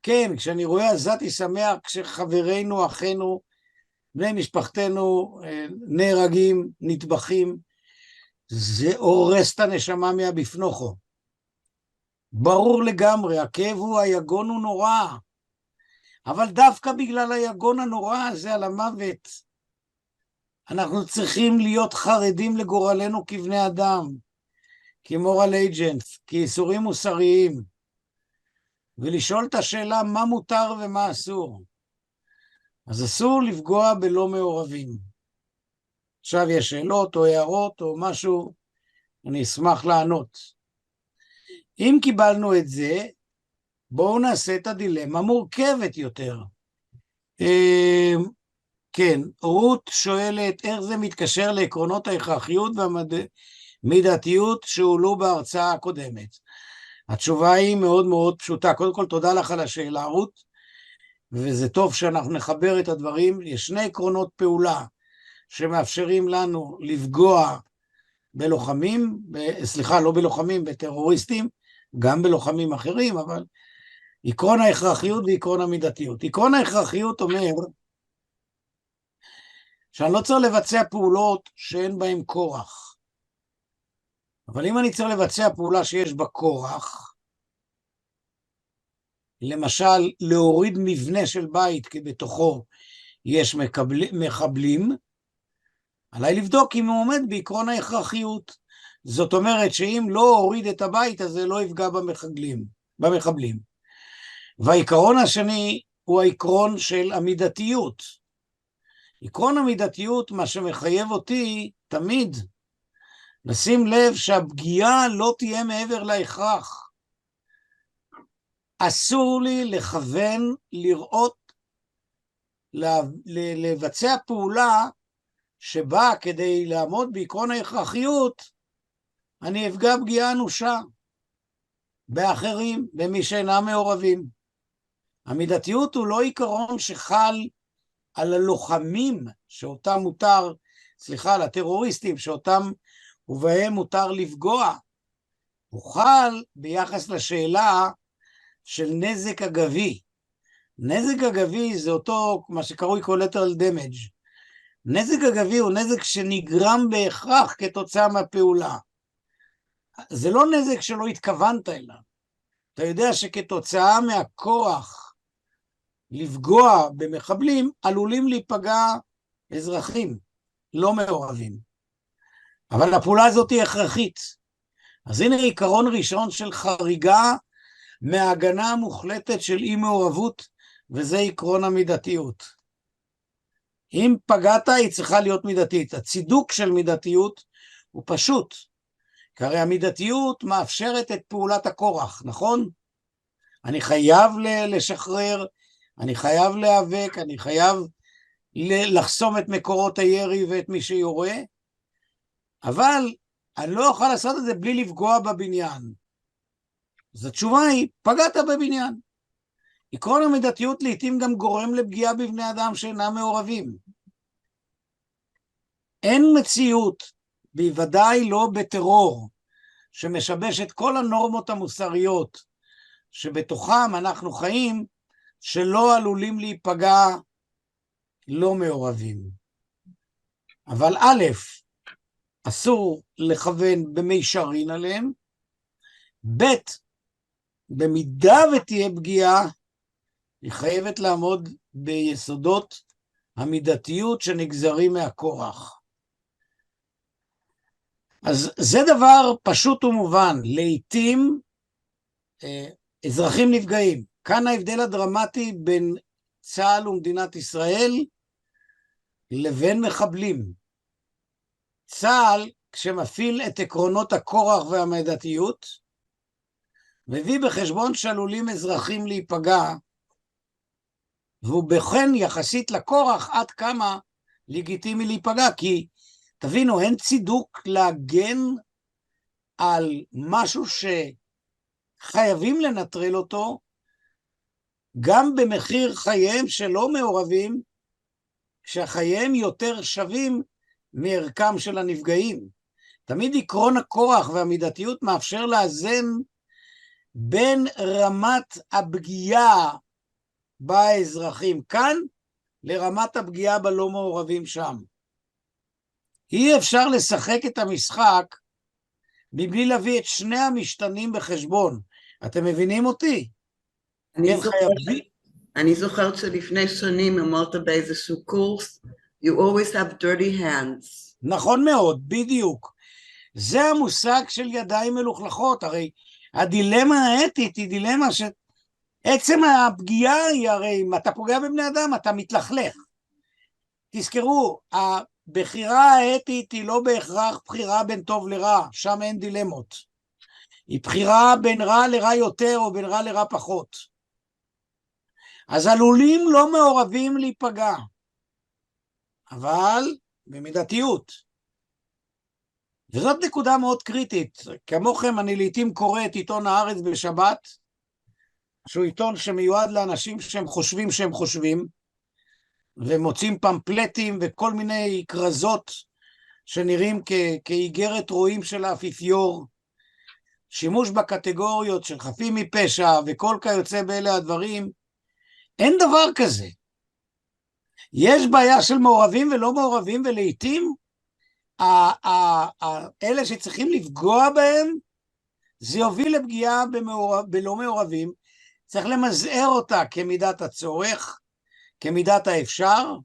כן, כשאני רואה עזתי שמח, כשחברינו, אחינו, בני משפחתנו נהרגים, נטבחים, זה הורס את הנשמה מהבפנוכו. ברור לגמרי, הכאב הוא, היגון הוא נורא, אבל דווקא בגלל היגון הנורא הזה על המוות, אנחנו צריכים להיות חרדים לגורלנו כבני אדם, כמורל אייג'נטס, כאיסורים מוסריים, ולשאול את השאלה מה מותר ומה אסור. אז אסור לפגוע בלא מעורבים. עכשיו יש שאלות או הערות או משהו, אני אשמח לענות. אם קיבלנו את זה, בואו נעשה את הדילמה מורכבת יותר. כן, רות שואלת איך זה מתקשר לעקרונות ההכרחיות והמידתיות שהועלו בהרצאה הקודמת. התשובה היא מאוד מאוד פשוטה. קודם כל תודה לך על השאלה רות, וזה טוב שאנחנו נחבר את הדברים. יש שני עקרונות פעולה שמאפשרים לנו לפגוע בלוחמים, סליחה, לא בלוחמים, בטרוריסטים, גם בלוחמים אחרים, אבל עקרון ההכרחיות ועקרון המידתיות. עקרון ההכרחיות אומר שאני לא צריך לבצע פעולות שאין בהן כורח. אבל אם אני צריך לבצע פעולה שיש בה כורח, למשל להוריד מבנה של בית כי בתוכו יש מחבלים, עליי לבדוק אם הוא עומד בעקרון ההכרחיות. זאת אומרת שאם לא הוריד את הבית הזה לא יפגע במחבלים. והעיקרון השני הוא העקרון של המידתיות. עקרון המידתיות, מה שמחייב אותי תמיד, לשים לב שהפגיעה לא תהיה מעבר להכרח. אסור לי לכוון, לראות, לבצע פעולה שבה כדי לעמוד בעקרון ההכרחיות, אני אפגע פגיעה אנושה באחרים, במי שאינם מעורבים. המידתיות הוא לא עיקרון שחל על הלוחמים שאותם מותר, סליחה, על הטרוריסטים שאותם ובהם מותר לפגוע. הוא חל ביחס לשאלה של נזק אגבי. נזק אגבי זה אותו, מה שקרוי collateral damage. נזק אגבי הוא נזק שנגרם בהכרח כתוצאה מהפעולה. זה לא נזק שלא התכוונת אליו. אתה יודע שכתוצאה מהכוח לפגוע במחבלים, עלולים להיפגע אזרחים לא מעורבים. אבל הפעולה הזאת היא הכרחית. אז הנה עיקרון ראשון של חריגה מההגנה המוחלטת של אי מעורבות, וזה עקרון המידתיות. אם פגעת היא צריכה להיות מידתית. הצידוק של מידתיות הוא פשוט, כי הרי המידתיות מאפשרת את פעולת הכורח, נכון? אני חייב לשחרר, אני חייב להיאבק, אני חייב לחסום את מקורות הירי ואת מי שיורה, אבל אני לא יכול לעשות את זה בלי לפגוע בבניין. אז התשובה היא, פגעת בבניין. עקרון המידתיות לעתים גם גורם לפגיעה בבני אדם שאינם מעורבים. אין מציאות, בוודאי לא בטרור, שמשבש את כל הנורמות המוסריות שבתוכם אנחנו חיים, שלא עלולים להיפגע לא מעורבים. אבל א', אסור לכוון במישרין עליהם, ב', במידה ותהיה פגיעה, היא חייבת לעמוד ביסודות המידתיות שנגזרים מהכורח. אז זה דבר פשוט ומובן, לעתים אזרחים נפגעים. כאן ההבדל הדרמטי בין צה"ל ומדינת ישראל, לבין מחבלים. צה"ל, כשמפעיל את עקרונות הכורח והמידתיות, מביא בחשבון שעלולים אזרחים להיפגע, והוא בכן יחסית לכורח עד כמה לגיטימי להיפגע, כי תבינו, אין צידוק להגן על משהו שחייבים לנטרל אותו, גם במחיר חייהם שלא מעורבים, כשחייהם יותר שווים מערכם של הנפגעים. תמיד עקרון הכורח והמידתיות מאפשר לאזן בין רמת הפגיעה באזרחים כאן, לרמת הפגיעה בלא מעורבים שם. אי אפשר לשחק את המשחק מבלי להביא את שני המשתנים בחשבון. אתם מבינים אותי? אני זוכרת שלפני שנים אמרת באיזשהו קורס, you always have dirty hands. נכון מאוד, בדיוק. זה המושג של ידיים מלוכלכות, הרי הדילמה האתית היא דילמה שעצם הפגיעה היא, הרי אם אתה פוגע בבני אדם, אתה מתלכלך. תזכרו, הבחירה האתית היא לא בהכרח בחירה בין טוב לרע, שם אין דילמות. היא בחירה בין רע לרע יותר או בין רע לרע פחות. אז עלולים לא מעורבים להיפגע, אבל במידתיות. וזאת נקודה מאוד קריטית. כמוכם אני לעתים קורא את עיתון הארץ בשבת, שהוא עיתון שמיועד לאנשים שהם חושבים, ומוצאים פמפלטים וכל מיני כרזות שנראים כאיגרת רועים של האפיפיור, שימוש בקטגוריות של חפים מפשע וכל כיוצא באלה הדברים. אין דבר כזה. יש בעיה של מעורבים ולא מעורבים, ולעיתים אלה שצריכים לפגוע בהם, זה יוביל לפגיעה בלא מעורבים. צריך למזער אותה כמידת הצורך, כמידת האפשר,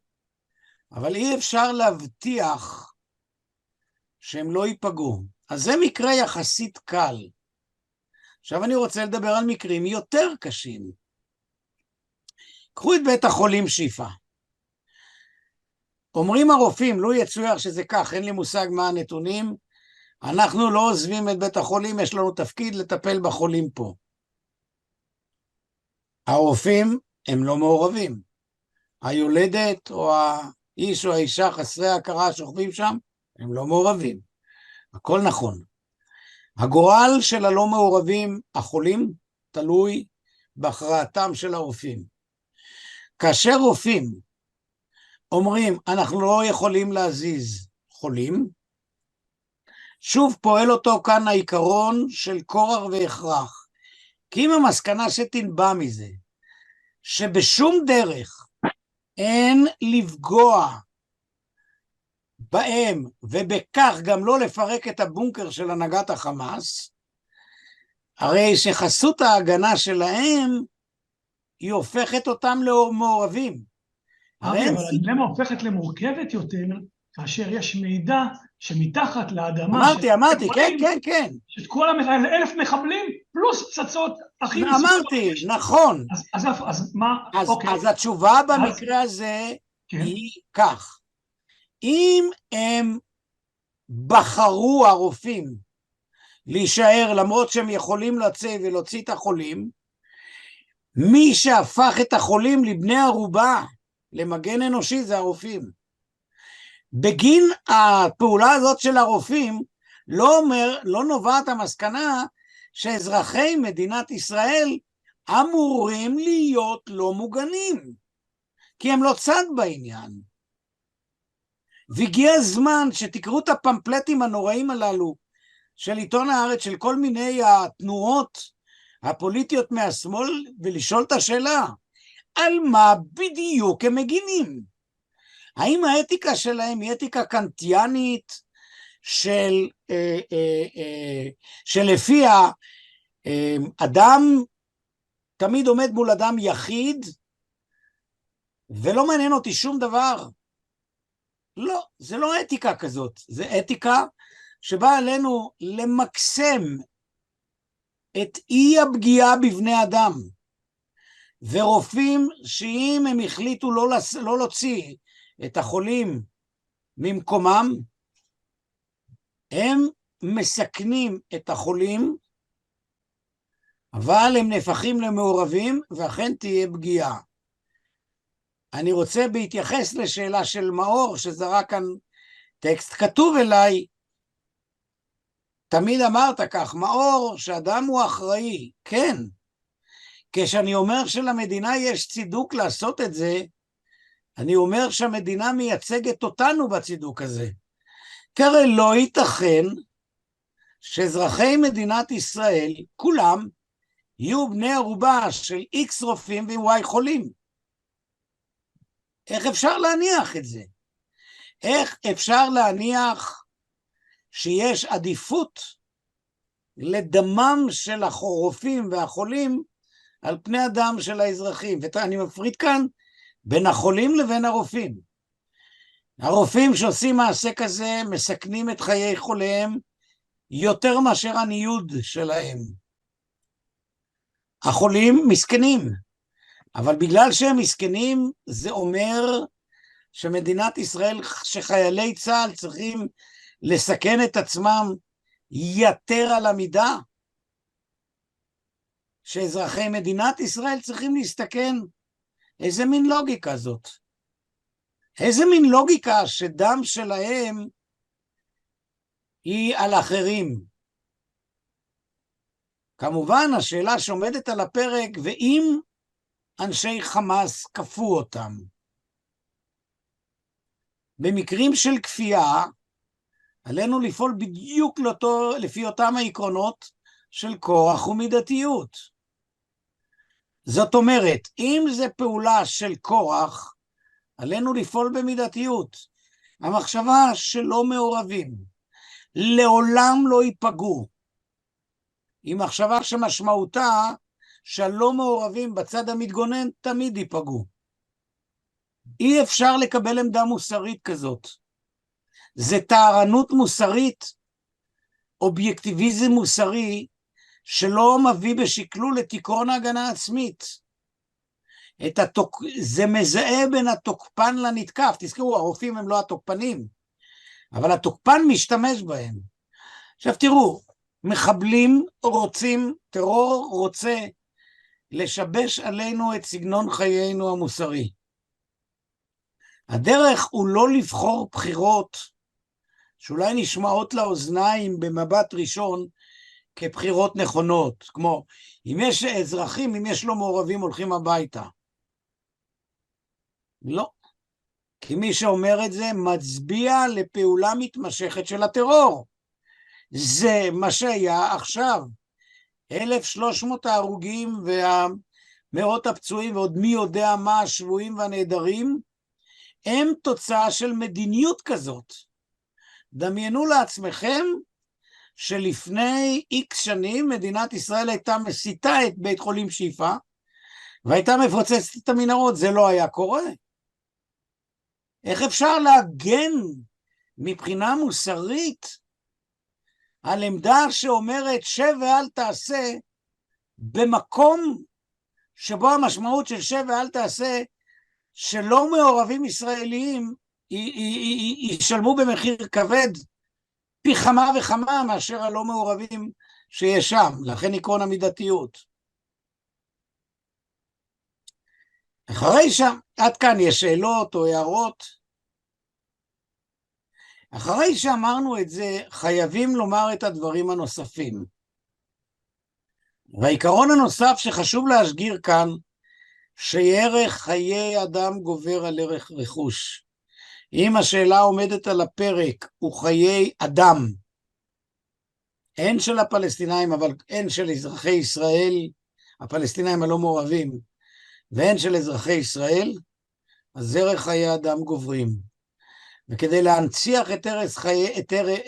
אבל אי אפשר להבטיח שהם לא ייפגעו. אז זה מקרה יחסית קל. עכשיו אני רוצה לדבר על מקרים יותר קשים. קחו את בית החולים שיפה. אומרים הרופאים, לא יצויר שזה כך, אין לי מושג מה הנתונים, אנחנו לא עוזבים את בית החולים, יש לנו תפקיד לטפל בחולים פה. הרופאים הם לא מעורבים. היולדת או האיש או האישה חסרי ההכרה שוכבים שם, הם לא מעורבים. הכל נכון. הגורל של הלא מעורבים, החולים, תלוי בהכרעתם של הרופאים. כאשר רופאים אומרים, אנחנו לא יכולים להזיז חולים, שוב פועל אותו כאן העיקרון של כורח והכרח. כי אם המסקנה שתנבע מזה, שבשום דרך אין לפגוע בהם, ובכך גם לא לפרק את הבונקר של הנהגת החמאס, הרי שחסות ההגנה שלהם, היא הופכת אותם למעורבים. אבל הדילמה הופכת למורכבת יותר, כאשר יש מידע שמתחת לאדמה... אמרתי, כן. שאת כל 1,000 מחבלים, פלוס פצצות הכי... אמרתי, נכון. אז מה... אז התשובה במקרה הזה היא כך. אם הם בחרו הרופאים להישאר, למרות שהם יכולים לצאת ולהוציא את החולים, מי שהפך את החולים לבני ערובה, למגן אנושי, זה הרופאים. בגין הפעולה הזאת של הרופאים, לא נובעת המסקנה שאזרחי מדינת ישראל אמורים להיות לא מוגנים, כי הם לא צד בעניין. והגיע הזמן שתקראו את הפמפלטים הנוראים הללו של עיתון הארץ, של כל מיני התנועות הפוליטיות מהשמאל, ולשאול את השאלה, על מה בדיוק הם מגינים? האם האתיקה שלהם היא אתיקה קנטיאנית שלפיה אדם תמיד עומד מול אדם יחיד ולא מעניין אותי שום דבר? לא, זה לא אתיקה כזאת, זה אתיקה שבאה עלינו למקסם את אי הפגיעה בבני אדם. ורופאים שאם הם החליטו לא להוציא את החולים ממקומם, הם מסכנים את החולים, אבל הם נהפכים למעורבים, ואכן תהיה פגיעה. אני רוצה בהתייחס לשאלה של מאור, שזרק כאן טקסט כתוב אליי, תמיד אמרת כך, מאור, שאדם הוא אחראי, כן. כשאני אומר שלמדינה יש צידוק לעשות את זה, אני אומר שהמדינה מייצגת אותנו בצידוק הזה. כי הרי לא ייתכן שאזרחי מדינת ישראל, כולם, יהיו בני ערובה של X רופאים ו-Y חולים. איך אפשר להניח את זה? איך אפשר להניח שיש עדיפות לדמם של הרופאים והחולים על פני הדם של האזרחים? ואני מפריד כאן בין החולים לבין הרופאים. הרופאים שעושים מעשה כזה מסכנים את חיי חוליהם יותר מאשר הניוד שלהם. החולים מסכנים, אבל בגלל שהם מסכנים זה אומר שמדינת ישראל, שחיילי צה"ל צריכים לסכן את עצמם יתר על המידה, שאזרחי מדינת ישראל צריכים להסתכן. איזה מין לוגיקה זאת? איזה מין לוגיקה שדם שלהם היא על אחרים? כמובן השאלה שעומדת על הפרק, ואם אנשי חמאס כפו אותם. במקרים של כפייה, עלינו לפעול בדיוק לפי אותם העקרונות של כורח ומידתיות. זאת אומרת, אם זה פעולה של כורח, עלינו לפעול במידתיות. המחשבה שלא מעורבים, לעולם לא ייפגעו. היא מחשבה שמשמעותה שהלא מעורבים בצד המתגונן תמיד ייפגעו. אי אפשר לקבל עמדה מוסרית כזאת. זה טהרנות מוסרית, אובייקטיביזם מוסרי, שלא מביא בשקלול את עקרון ההגנה העצמית. זה מזהה בין התוקפן לנתקף. תזכרו, הרופאים הם לא התוקפנים, אבל התוקפן משתמש בהם. עכשיו תראו, מחבלים רוצים, טרור רוצה לשבש עלינו את סגנון חיינו המוסרי. הדרך הוא לא לבחור בחירות שאולי נשמעות לאוזניים במבט ראשון כבחירות נכונות, כמו אם יש אזרחים, אם יש לא מעורבים הולכים הביתה. לא. כי מי שאומר את זה מצביע לפעולה מתמשכת של הטרור. זה מה שהיה עכשיו. 1,300 ההרוגים והמאות הפצועים ועוד מי יודע מה השבויים והנעדרים, הם תוצאה של מדיניות כזאת. דמיינו לעצמכם שלפני X שנים מדינת ישראל הייתה מסיתה את בית חולים שיפה, והייתה מפוצצת את המנהרות, זה לא היה קורה. איך אפשר להגן מבחינה מוסרית על עמדה שאומרת שב ואל תעשה, במקום שבו המשמעות של שב ואל תעשה, שלא מעורבים ישראליים ישלמו במחיר כבד פי כמה וכמה מאשר הלא מעורבים שיש שם, לכן עקרון המידתיות. אחרי שם, עד כאן יש שאלות או הערות. אחרי שאמרנו את זה, חייבים לומר את הדברים הנוספים. והעיקרון הנוסף שחשוב להשגיר כאן, שערך חיי אדם גובר על ערך רכוש. אם השאלה עומדת על הפרק הוא חיי אדם, הן של הפלסטינאים, אבל הן של אזרחי ישראל, הפלסטינאים הלא מעורבים, והן של אזרחי ישראל, אז ערך חיי אדם גוברים. וכדי להנציח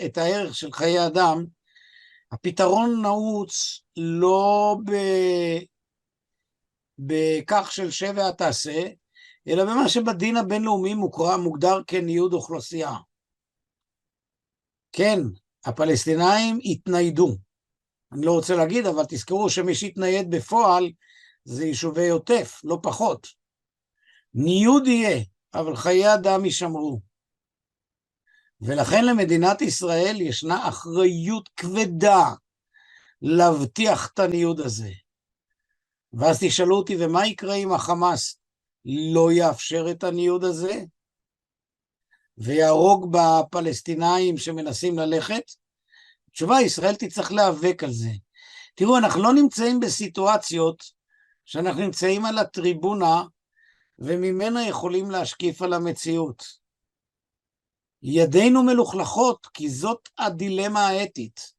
את הערך של חיי אדם, הפתרון נעוץ לא בכך של שב ותעשה, אלא במה שבדין הבינלאומי מוגדר כניוד אוכלוסייה. כן, הפלסטינאים התניידו. אני לא רוצה להגיד, אבל תזכרו שמי שהתנייד בפועל זה יישובי עוטף, לא פחות. ניוד יהיה, אבל חיי אדם יישמרו. ולכן למדינת ישראל ישנה אחריות כבדה להבטיח את הניוד הזה. ואז תשאלו אותי, ומה יקרה אם החמאס לא יאפשר את הניוד הזה, ויהרוג בפלסטינאים שמנסים ללכת? התשובה, ישראל תצטרך להיאבק על זה. תראו, אנחנו לא נמצאים בסיטואציות שאנחנו נמצאים על הטריבונה, וממנה יכולים להשקיף על המציאות. ידינו מלוכלכות, כי זאת הדילמה האתית.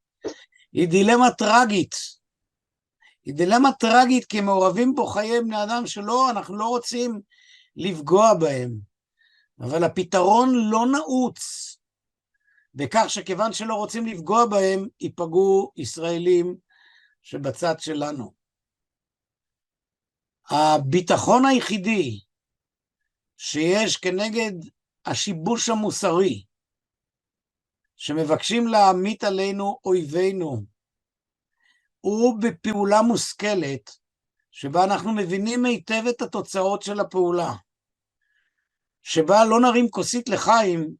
היא דילמה טרגית. היא דילמה טרגית, כי מעורבים בו חיי בני אדם שלא, אנחנו לא רוצים לפגוע בהם. אבל הפתרון לא נעוץ בכך שכיוון שלא רוצים לפגוע בהם, ייפגעו ישראלים שבצד שלנו. הביטחון היחידי שיש כנגד השיבוש המוסרי שמבקשים להמיט עלינו אויבינו, הוא בפעולה מושכלת, שבה אנחנו מבינים היטב את התוצאות של הפעולה, שבה לא נרים כוסית לחיים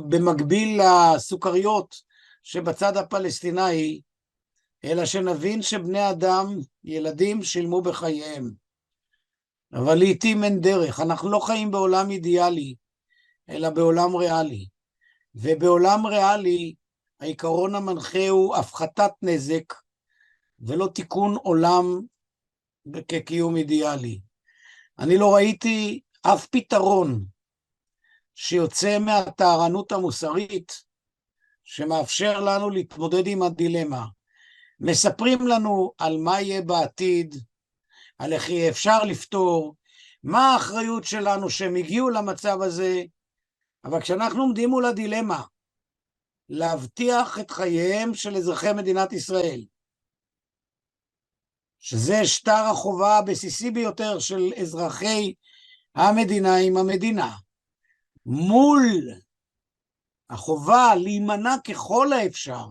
במקביל לסוכריות שבצד הפלסטיני, אלא שנבין שבני אדם, ילדים, שילמו בחייהם. אבל לעתים אין דרך, אנחנו לא חיים בעולם אידיאלי, אלא בעולם ריאלי. ובעולם ריאלי, העיקרון המנחה הוא הפחתת נזק, ולא תיקון עולם כקיום אידיאלי. אני לא ראיתי אף פתרון שיוצא מהטהרנות המוסרית, שמאפשר לנו להתמודד עם הדילמה. מספרים לנו על מה יהיה בעתיד, על איך אפשר לפתור, מה האחריות שלנו שהם הגיעו למצב הזה, אבל כשאנחנו עומדים מול הדילמה, להבטיח את חייהם של אזרחי מדינת ישראל, שזה שטר החובה הבסיסי ביותר של אזרחי המדינה עם המדינה, מול החובה להימנע ככל האפשר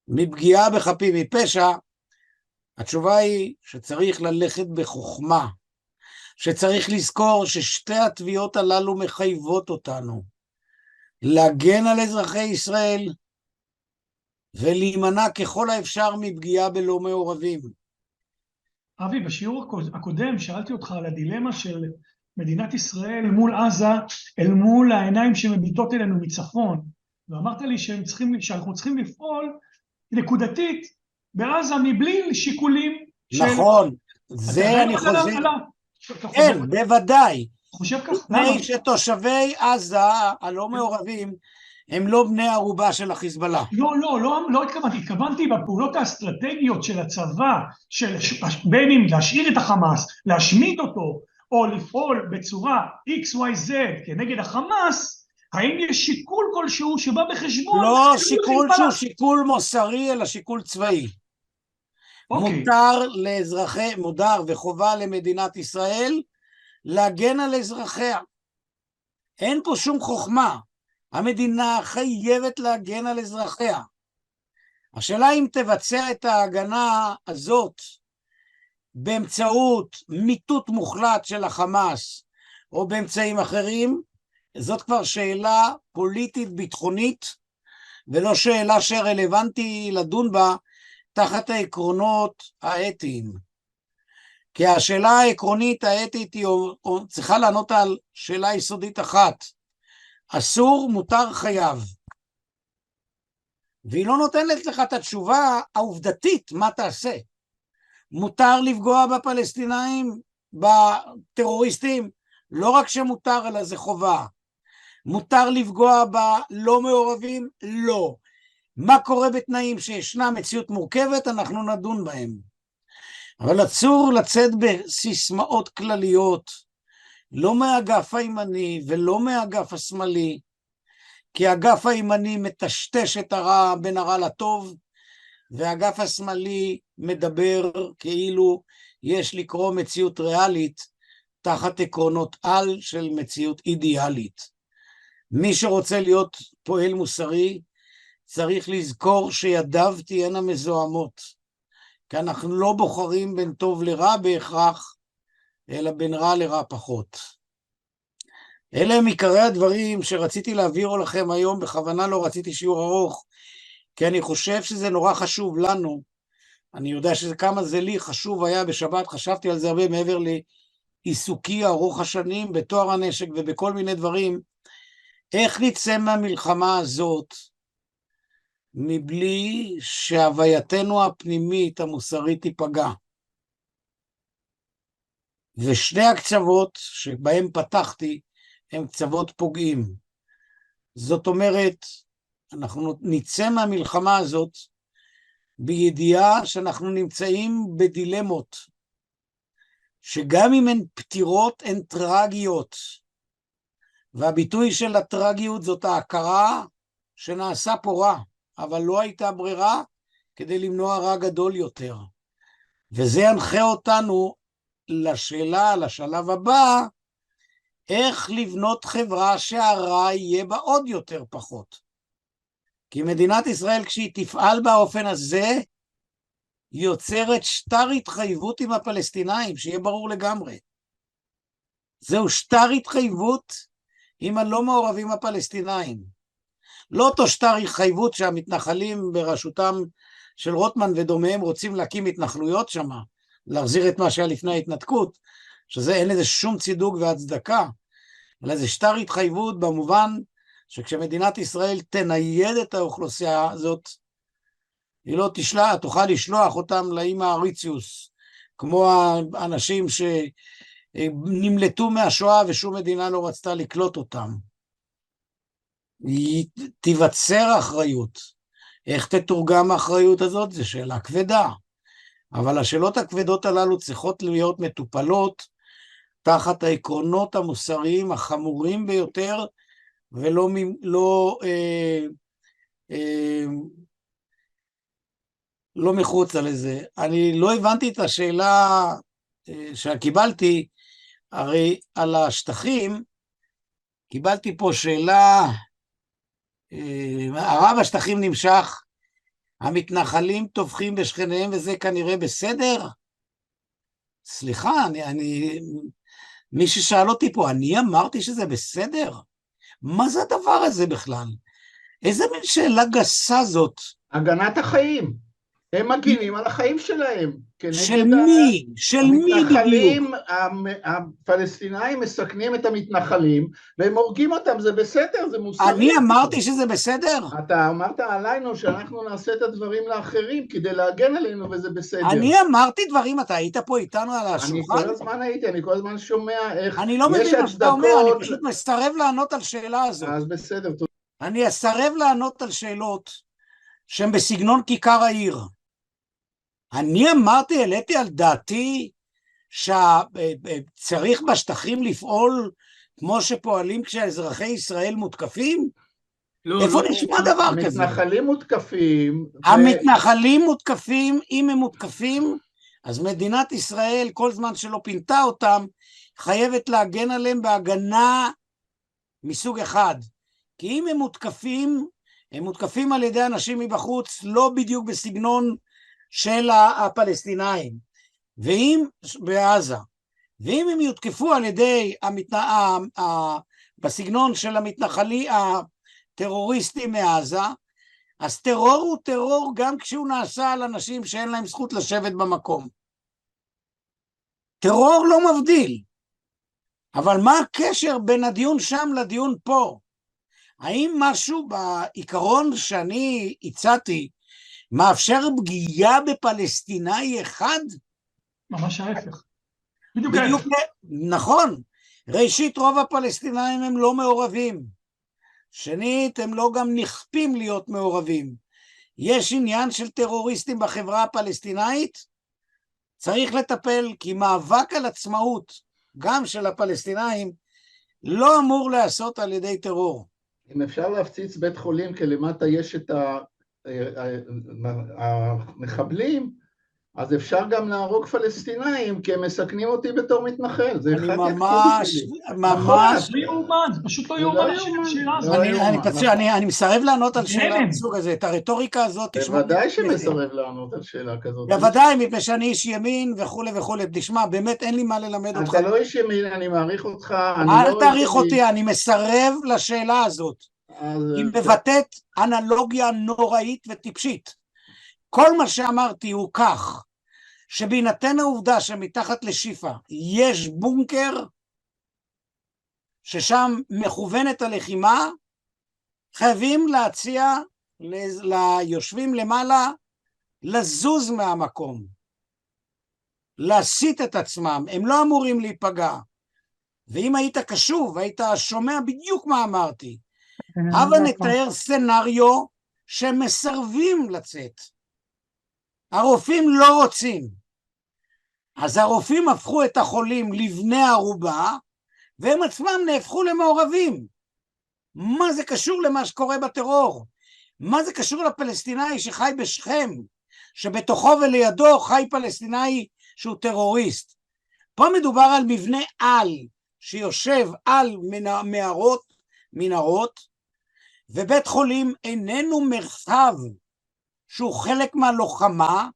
מפגיעה בחפים מפשע, התשובה היא שצריך ללכת בחוכמה, שצריך לזכור ששתי התביעות הללו מחייבות אותנו, להגן על אזרחי ישראל ולהימנע ככל האפשר מפגיעה בלא מעורבים. אבי, בשיעור הקודם שאלתי אותך על הדילמה של מדינת ישראל מול עזה, אל מול העיניים שמביטות אלינו מצפון, ואמרת לי שאנחנו צריכים לפעול נקודתית בעזה מבלי שיקולים של... נכון, זה אני חוזר. כן, בוודאי. חושב כך? מפני שתושבי עזה הלא מעורבים הם לא בני ערובה של החיזבאללה. לא התכוונתי, התכוונתי בפעולות האסטרטגיות של הצבא, בין אם להשאיר את החמאס, להשמיד אותו, או לפעול בצורה XYZ כנגד החמאס, האם יש שיקול כלשהו שבא בחשבון? לא שיקול שהוא שיקול מוסרי, אלא שיקול צבאי. מותר וחובה למדינת ישראל להגן על אזרחיה. אין פה שום חוכמה. המדינה חייבת להגן על אזרחיה. השאלה אם תבצע את ההגנה הזאת באמצעות מיטוט מוחלט של החמאס או באמצעים אחרים, זאת כבר שאלה פוליטית ביטחונית, ולא שאלה שרלוונטי לדון בה תחת העקרונות האתיים. כי השאלה העקרונית האתית היא צריכה לענות על שאלה יסודית אחת. אסור, מותר, חייב. והיא לא נותנת לך את התשובה העובדתית, מה תעשה. מותר לפגוע בפלסטינאים, בטרוריסטים, לא רק שמותר, אלא זה חובה. מותר לפגוע בלא מעורבים? לא. מה קורה בתנאים שישנה מציאות מורכבת? אנחנו נדון בהם. אבל אסור לצאת בסיסמאות כלליות, לא מהאגף הימני ולא מהאגף השמאלי, כי האגף הימני מטשטש את הרע בין הרע לטוב, והאגף השמאלי מדבר כאילו יש לקרוא מציאות ריאלית תחת עקרונות על של מציאות אידיאלית. מי שרוצה להיות פועל מוסרי צריך לזכור שידיו תהיינה מזוהמות, כי אנחנו לא בוחרים בין טוב לרע בהכרח, אלא בין רע לרע פחות. אלה הם עיקרי הדברים שרציתי להעביר לכם היום, בכוונה לא רציתי שיעור ארוך, כי אני חושב שזה נורא חשוב לנו. אני יודע כמה זה לי חשוב היה בשבת, חשבתי על זה הרבה מעבר לעיסוקי ארוך השנים, בתואר הנשק ובכל מיני דברים, איך נצא מהמלחמה הזאת, מבלי שהווייתנו הפנימית המוסרית תיפגע. ושני הקצוות שבהם פתחתי, הם קצוות פוגעים. זאת אומרת, אנחנו נצא מהמלחמה הזאת, בידיעה שאנחנו נמצאים בדילמות, שגם אם הן פתירות, הן טרגיות. והביטוי של הטרגיות זאת ההכרה שנעשה פה רע, אבל לא הייתה ברירה כדי למנוע רע גדול יותר. וזה ינחה אותנו לשאלה, לשלב הבא, איך לבנות חברה שהרע יהיה בה עוד יותר פחות. כי מדינת ישראל כשהיא תפעל באופן הזה, היא יוצרת שטר התחייבות עם הפלסטינאים, שיהיה ברור לגמרי. זהו שטר התחייבות עם הלא מעורבים הפלסטינאים. לא אותו שטר התחייבות שהמתנחלים בראשותם של רוטמן ודומיהם רוצים להקים התנחלויות שם, להחזיר את מה שהיה לפני ההתנתקות, שזה אין לזה שום צידוק והצדקה, אלא זה שטר התחייבות במובן שכשמדינת ישראל תנייד את האוכלוסייה הזאת, היא לא תוכל לשלוח אותם לאמא אריציוס, כמו האנשים שנמלטו מהשואה ושום מדינה לא רצתה לקלוט אותם. היא תיווצר אחריות. איך תתורגם האחריות הזאת? זו שאלה כבדה. אבל השאלות הכבדות הללו צריכות להיות מטופלות תחת העקרונות המוסריים החמורים ביותר, ולא לא מחוץ לזה. אני לא הבנתי את השאלה שקיבלתי, הרי על השטחים, קיבלתי פה שאלה, הרב השטחים נמשך, המתנחלים טובחים בשכניהם וזה כנראה בסדר? סליחה, מי ששאל אותי פה, אני אמרתי שזה בסדר? מה זה הדבר הזה בכלל? איזה מין שאלה גסה זאת? הגנת החיים. הם מגינים על החיים שלהם. של מי? של מי בדיוק? המתנחלים, הפלסטינאים מסכנים את המתנחלים, והם הורגים אותם, זה בסדר, זה מוסרי. אני אמרתי שזה בסדר? אתה אמרת עלינו שאנחנו נעשה את הדברים לאחרים, כדי להגן עלינו, וזה בסדר. אני אמרתי דברים, אתה היית פה איתנו על השולחן? אני כל הזמן הייתי, אני כל הזמן שומע איך אני לא מבין מה שאתה אומר, אני פשוט מסרב לענות על שאלה הזאת. אז בסדר, תודה. אני אסרב לענות על שאלות שהן בסגנון כיכר העיר. אני אמרתי, העליתי על דעתי שצריך בשטחים לפעול כמו שפועלים כשאזרחי ישראל מותקפים? איפה נשמע דבר כזה? המתנחלים מותקפים. המתנחלים מותקפים, אם הם מותקפים, אז מדינת ישראל, כל זמן שלא פינתה אותם, חייבת להגן עליהם בהגנה מסוג אחד. כי אם הם מותקפים על ידי אנשים מבחוץ, לא בדיוק בסגנון של הפלסטינאים, ואם בעזה, ואם הם יותקפו על ידי בסגנון של הטרוריסטים מעזה, אז טרור הוא טרור גם כשהוא נעשה על אנשים שאין להם זכות לשבת במקום. טרור לא מבדיל. אבל מה הקשר בין הדיון שם לדיון פה? האם משהו בעיקרון שאני הצעתי מאפשר פגיעה בפלסטיני אחד? ממש ההפך. בדיוק ההפך. נכון. ראשית, רוב הפלסטינאים הם לא מעורבים. שנית, הם לא גם נכפים להיות מעורבים. יש עניין של טרוריסטים בחברה הפלסטינאית, צריך לטפל, כי מאבק על עצמאות, גם של הפלסטינאים, לא אמור לעשות על ידי טרור. אם אפשר להפציץ בית חולים, כי למטה יש את המחבלים, אז אפשר גם להרוג פלסטינאים, כי הם מסכנים אותי בתור מתנחל, זה אני אחד ממש, שלי. ממש, זה לא יאומן, זה פשוט לא זה יאומן לא השאלה יאומן. הזאת. לא אני יאומן, פשוט, נכון. אני מסרב לענות על זה שאלה הלם. מסוג הזה, את הרטוריקה הזאת תשמע. בוודאי שמסרב לענות על שאלה כזאת. בוודאי, מפני שאני איש ימין וכולי וכולי. תשמע, באמת אין לי מה ללמד אותך. אתה לא איש ימין, אני מעריך אותך, אני אל לא איש תעריך ימין. אותי, אני מסרב לשאלה הזאת. אז היא מבטאת אנלוגיה נוראית וטיפשית. כל מה שאמרתי הוא כך, שבהינתן העובדה שמתחת לשיפה יש בונקר, ששם מכוונת הלחימה, חייבים להציע ליושבים למעלה לזוז מהמקום, להסיט את עצמם, הם לא אמורים להיפגע. ואם היית קשוב, היית שומע בדיוק מה אמרתי. הבה נתאר סצנריו שמסרבים לצאת. הרופאים לא רוצים. אז הרופאים הפכו את החולים לבני ערובה, והם עצמם נהפכו למעורבים. מה זה קשור למה שקורה בטרור? מה זה קשור לפלסטיני שחי בשכם, שבתוכו ולידו חי פלסטיני שהוא טרוריסט? פה מדובר על מבנה על, שיושב על מנהרות, ובית חולים איננו מרחב שהוא חלק מהלוחמה,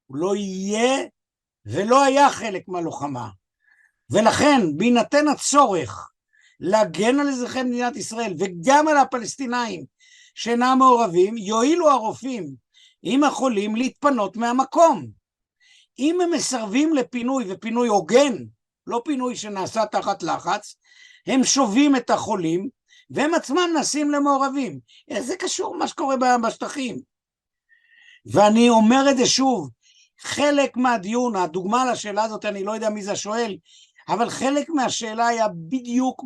הוא לא יהיה ולא היה חלק מהלוחמה. ולכן, בהינתן הצורך להגן על אזרחי מדינת ישראל וגם על הפלסטינאים שאינם מעורבים, יועילו הרופאים עם החולים להתפנות מהמקום. אם הם מסרבים לפינוי, ופינוי הוגן, לא פינוי שנעשה תחת לחץ, הם שובים את החולים והם עצמם נסים למעורבים. זה קשור מה שקורה בשטחים. ואני אומר את זה שוב, חלק מהדיון, הדוגמה לשאלה הזאת, אני לא יודע מי זה שואל, אבל חלק מהשאלה היה בדיוק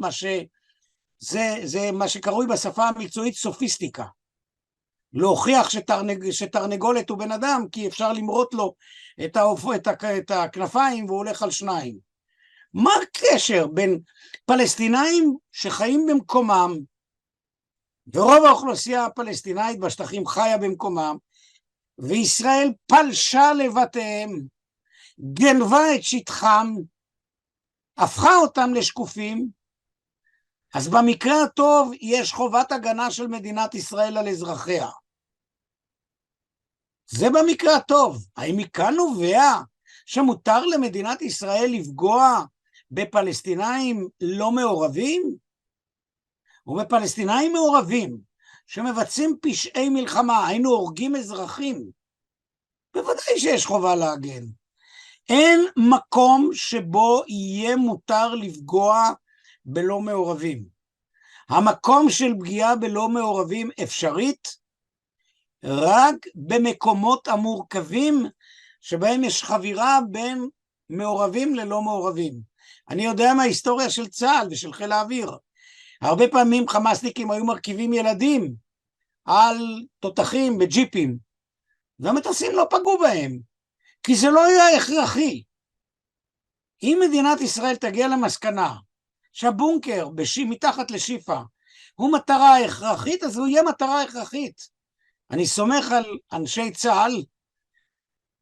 זה מה שקרוי בשפה המקצועית סופיסטיקה. להוכיח שתרנגולת הוא בן אדם, כי אפשר למרות לו את הכנפיים והוא הולך על שניים. מה הקשר בין פלסטינאים שחיים במקומם, ורוב האוכלוסייה הפלסטינאית בשטחים חיה במקומם, וישראל פלשה לבתיהם, גנבה את שטחם, הפכה אותם לשקופים? אז במקרה הטוב יש חובת הגנה של מדינת ישראל על אזרחיה. זה במקרה הטוב. האם מכאן נובע שמותר למדינת ישראל לפגוע בפלסטינאים לא מעורבים? ובפלסטינאים מעורבים שמבצעים פשעי מלחמה, היינו הורגים אזרחים, בוודאי שיש חובה להגן. אין מקום שבו יהיה מותר לפגוע בלא מעורבים. המקום של פגיעה בלא מעורבים אפשרית רק במקומות המורכבים שבהם יש חבירה בין מעורבים ללא מעורבים. אני יודע מההיסטוריה של צה"ל ושל חיל האוויר. הרבה פעמים חמאסניקים היו מרכיבים ילדים על תותחים בג'יפים, והמטוסים לא פגעו בהם, כי זה לא היה הכרחי. אם מדינת ישראל תגיע למסקנה שהבונקר מתחת לשיפה הוא מטרה הכרחית, אז הוא יהיה מטרה הכרחית. אני סומך על אנשי צה"ל,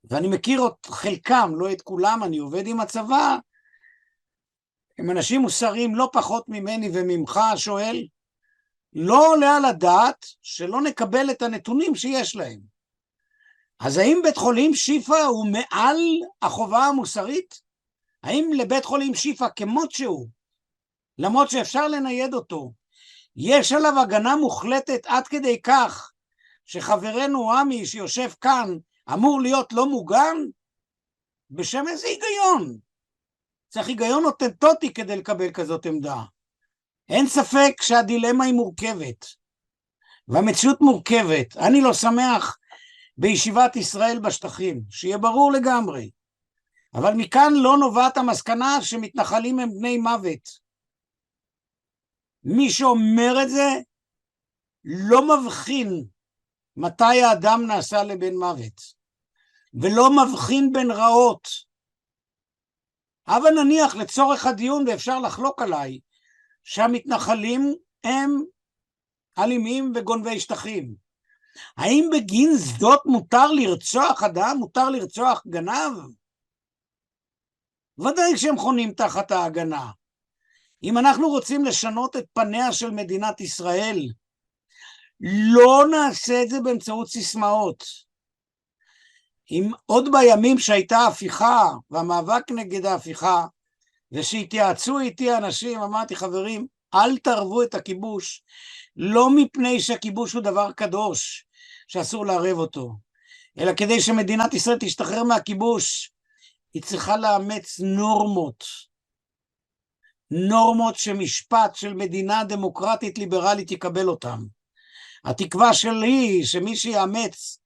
ואני מכיר את חלקם, לא את כולם, אני עובד עם הצבא, הם אנשים מוסריים לא פחות ממני וממך, שואל, לא עולה על הדעת שלא נקבל את הנתונים שיש להם. אז האם בית חולים שיפה הוא מעל החובה המוסרית? האם לבית חולים שיפה כמות שהוא, למרות שאפשר לנייד אותו, יש עליו הגנה מוחלטת עד כדי כך שחברנו עמי שיושב כאן אמור להיות לא מוגן? בשם איזה היגיון? צריך היגיון אותנטוטי כדי לקבל כזאת עמדה. אין ספק שהדילמה היא מורכבת, והמציאות מורכבת. אני לא שמח בישיבת ישראל בשטחים, שיהיה ברור לגמרי. אבל מכאן לא נובעת המסקנה שמתנחלים הם בני מוות. מי שאומר את זה לא מבחין מתי האדם נעשה לבן מוות, ולא מבחין בין רעות. אבל נניח לצורך הדיון, ואפשר לחלוק עליי, שהמתנחלים הם אלימים וגונבי שטחים. האם בגין זאת מותר לרצוח אדם? מותר לרצוח גנב? ודאי שהם חונים תחת ההגנה. אם אנחנו רוצים לשנות את פניה של מדינת ישראל, לא נעשה את זה באמצעות סיסמאות. אם עוד בימים שהייתה הפיכה, והמאבק נגד ההפיכה, ושהתייעצו איתי אנשים, אמרתי, חברים, אל תערבו את הכיבוש, לא מפני שהכיבוש הוא דבר קדוש, שאסור לערב אותו, אלא כדי שמדינת ישראל תשתחרר מהכיבוש, היא צריכה לאמץ נורמות שמשפט של מדינה דמוקרטית ליברלית יקבל אותם. התקווה שלי היא שמי שיאמץ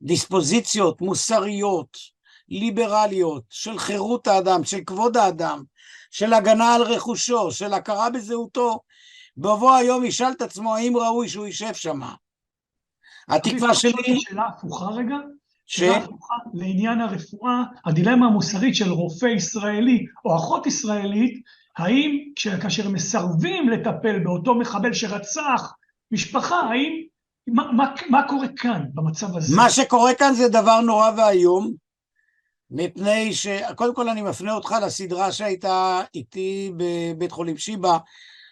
דיספוזיציות מוסריות, ליברליות, של חירות האדם, של כבוד האדם, של הגנה על רכושו, של הכרה בזהותו, בבוא היום ישאל את עצמו האם ראוי שהוא יישב שם. התקווה שלי... שאלה הפוכה רגע, שאלה הפוכה לעניין הרפואה, הדילמה המוסרית של רופא ישראלי או אחות ישראלית, האם כאשר מסרבים לטפל באותו מחבל שרצח משפחה, האם, מה קורה כאן במצב הזה? מה שקורה כאן זה דבר נורא והיום, מפני שקודם כל אני מפנה אותך לסדרה שהייתה איתי בבית חולים שיבא,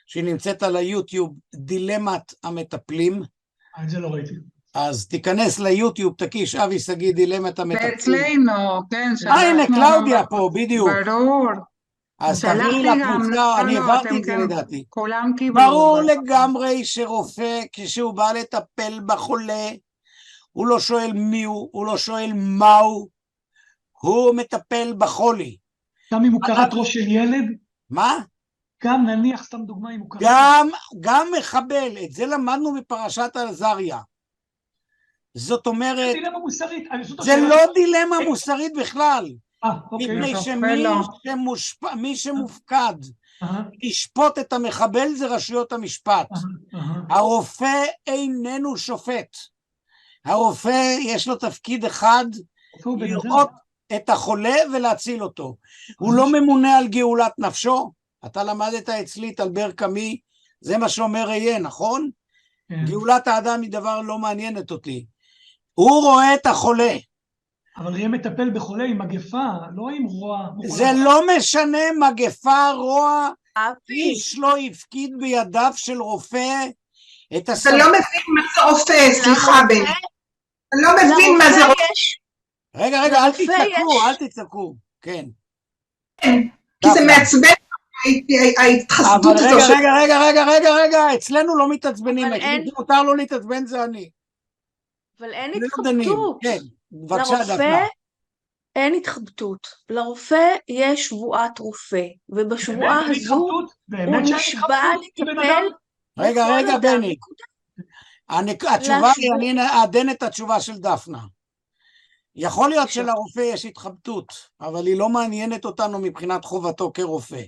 שהיא נמצאת על היוטיוב, דילמת המטפלים. את זה לא ראיתי. אז תיכנס ליוטיוב, תקיש אבי שגיא דילמת המטפלים. ואצלנו, כן. הנה קלאודיה פה, בדיוק. ברור. אז תעבירי לפרוצה, אני העברתי את זה לדעתי. כולם קיבלו. ברור לגמרי שרופא, כשהוא בא לטפל בחולה, הוא לא שואל מי הוא לא שואל מהו, הוא מטפל בחולי. גם אם הוא קראת ראש של ילד? מה? גם נניח, סתם דוגמה, אם הוא קראת... גם מחבל, את זה למדנו בפרשת עזריה. זאת אומרת... זה דילמה מוסרית. זה לא דילמה מוסרית בכלל. מפני שמי שמופקד לשפוט את המחבל זה רשויות המשפט. הרופא איננו שופט. הרופא יש לו תפקיד אחד, לראות את החולה ולהציל אותו. הוא לא ממונה על גאולת נפשו. אתה למדת אצלי את אלבר קאמי, זה מה שאומר יהיה, נכון? גאולת האדם היא דבר לא מעניינת אותי. הוא רואה את החולה. אבל יהיה מטפל בחולה עם מגפה, לא עם רוע. זה לא משנה, מגפה, רוע, איש לא הפקיד בידיו של רופא את אתה לא מבין מה זה רופא, סליחה בני. אתה לא מבין מה זה רופא. רגע, אל תצעקו, כן. כי זה מעצבן ההתחסדות הזו. אבל רגע, אצלנו לא מתעצבנים, מותר לא להתעצבן זה אני. אבל אין התחבטות. לרופא אין התחבטות. לרופא יש שבועת רופא, ובשבועה הזו הוא נשבע לטפל. רגע, בני. התשובה היא, אני אעדן את התשובה של דפנה. יכול להיות שלרופא יש התחבטות, אבל היא לא מעניינת אותנו מבחינת חובתו כרופא.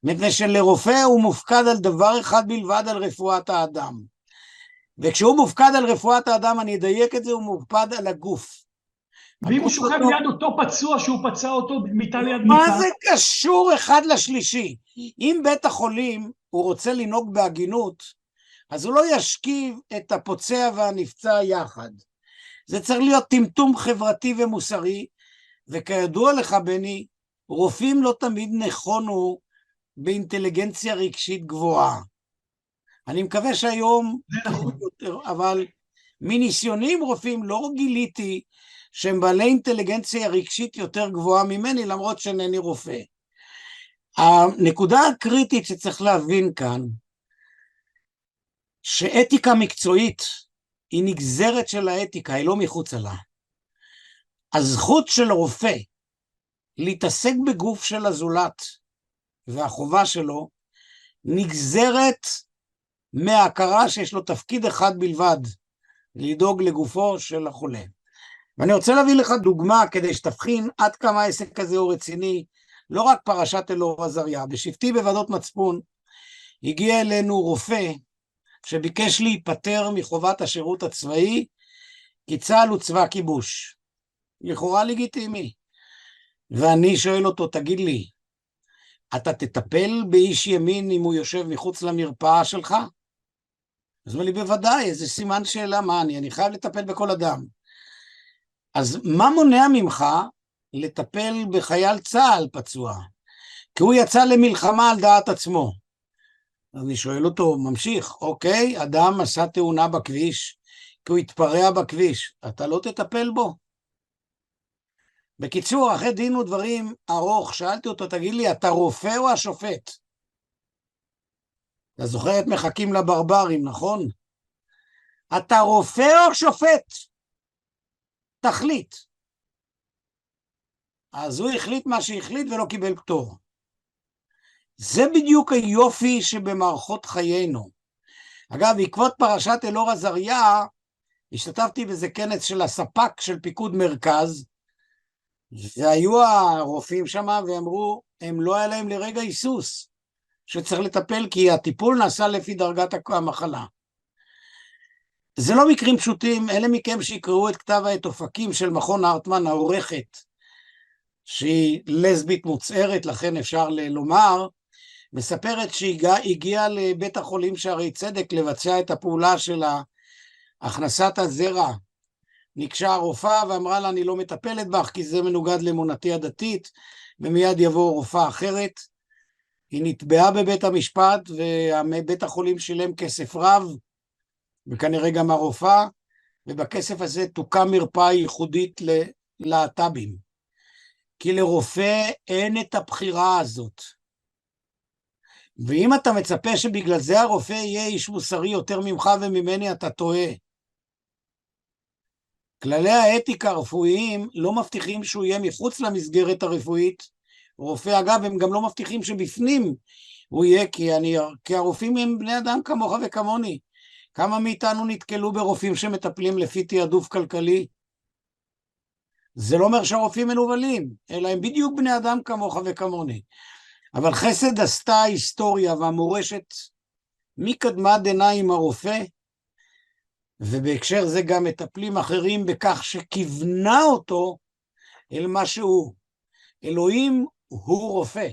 מפני שלרופא הוא מופקד על דבר אחד בלבד, על רפואת האדם. וכשהוא מופקד על רפואת האדם, אני אדייק את זה, הוא מופקד על הגוף. ואם הוא שוכב ליד אותו פצוע שהוא פצע אותו מיטה ליד מיטה? מה זה קשור אחד לשלישי? אם בית החולים הוא רוצה לנהוג בהגינות, אז הוא לא ישכיב את הפוצע והנפצע יחד. זה צריך להיות טמטום חברתי ומוסרי, וכידוע לך בני, רופאים לא תמיד נכונו באינטליגנציה רגשית גבוהה. אני מקווה שהיום, אבל מניסיונים רופאים לא גיליתי שהם בעלי אינטליגנציה רגשית יותר גבוהה ממני, למרות שאינני רופא. הנקודה הקריטית שצריך להבין כאן, שאתיקה מקצועית היא נגזרת של האתיקה, היא לא מחוץ לה. הזכות של רופא להתעסק בגוף של הזולת, והחובה שלו, נגזרת מההכרה שיש לו תפקיד אחד בלבד, לדאוג לגופו של החולה. ואני רוצה להביא לך דוגמה כדי שתבחין עד כמה העסק הזה הוא רציני, לא רק פרשת אלאור עזריה. בשבתי בוועדות מצפון הגיע אלינו רופא שביקש להיפטר מחובת השירות הצבאי, כי צה"ל הוא צבא כיבוש. לכאורה לגיטימי. ואני שואל אותו, תגיד לי, אתה תטפל באיש ימין אם הוא יושב מחוץ למרפאה שלך? אז הוא אומר לי, בוודאי, איזה סימן שאלה, מה אני חייב לטפל בכל אדם. אז מה מונע ממך לטפל בחייל צה"ל פצוע? כי הוא יצא למלחמה על דעת עצמו. אז אני שואל אותו, ממשיך, אוקיי, אדם עשה תאונה בכביש, כי הוא התפרע בכביש, אתה לא תטפל בו? בקיצור, אחרי דין ודברים ארוך, שאלתי אותו, תגיד לי, אתה רופא או השופט? אתה זוכר את מחכים לברברים, נכון? אתה רופא או שופט? תחליט. אז הוא החליט מה שהחליט ולא קיבל פטור. זה בדיוק היופי שבמערכות חיינו. אגב, בעקבות פרשת אלאור עזריה, השתתפתי בזה כנס של הספק של פיקוד מרכז, והיו הרופאים שם ואמרו, הם לא היה להם לרגע היסוס, שצריך לטפל כי הטיפול נעשה לפי דרגת המחלה. זה לא מקרים פשוטים, אלה מכם שיקראו את כתב העת אופקים של מכון הרטמן, העורכת, שהיא לסבית מוצהרת, לכן אפשר לומר, מספרת שהגיעה לבית החולים שערי צדק לבצע את הפעולה של הכנסת הזרע. ניגשה הרופאה ואמרה לה, אני לא מטפלת בך כי זה מנוגד לאמונתי הדתית, ומיד יבוא רופאה אחרת. היא נתבעה בבית המשפט, ובית החולים שילם כסף רב, וכנראה גם הרופאה, ובכסף הזה תוקם מרפאה ייחודית ללהט"בים. כי לרופא אין את הבחירה הזאת. ואם אתה מצפה שבגלל זה הרופא יהיה איש מוסרי יותר ממך וממני, אתה טועה. כללי האתיקה הרפואיים לא מבטיחים שהוא יהיה מחוץ למסגרת הרפואית. רופא, אגב, הם גם לא מבטיחים שבפנים הוא יהיה, כי הרופאים הם בני אדם כמוך וכמוני. כמה מאיתנו נתקלו ברופאים שמטפלים לפי תעדוף כלכלי? זה לא אומר שהרופאים מנוולים, אלא הם בדיוק בני אדם כמוך וכמוני. אבל חסד עשתה ההיסטוריה והמורשת מקדמת דנא עם הרופא, ובהקשר זה גם מטפלים אחרים בכך שכיוונה אותו אל מה שהוא. אלוהים הוא רופא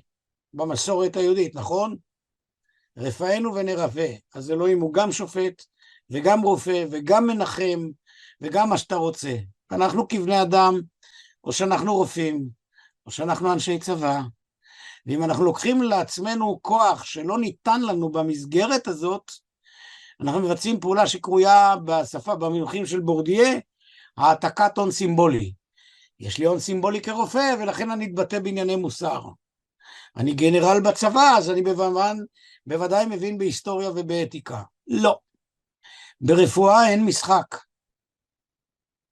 במסורת היהודית, נכון? רפאנו ונרפא. אז אלוהים הוא גם שופט וגם רופא וגם מנחם וגם מה שאתה רוצה. אנחנו כבני אדם, או שאנחנו רופאים, או שאנחנו אנשי צבא, ואם אנחנו לוקחים לעצמנו כוח שלא ניתן לנו במסגרת הזאת, אנחנו מבצעים פעולה שקרויה בשפה, במונחים של בורדיה, העתקת הון סימבולי. יש לי הון סימבולי כרופא, ולכן אני אתבטא בענייני מוסר. אני גנרל בצבא, אז אני בוודאי מבין בהיסטוריה ובאתיקה. לא. ברפואה אין משחק.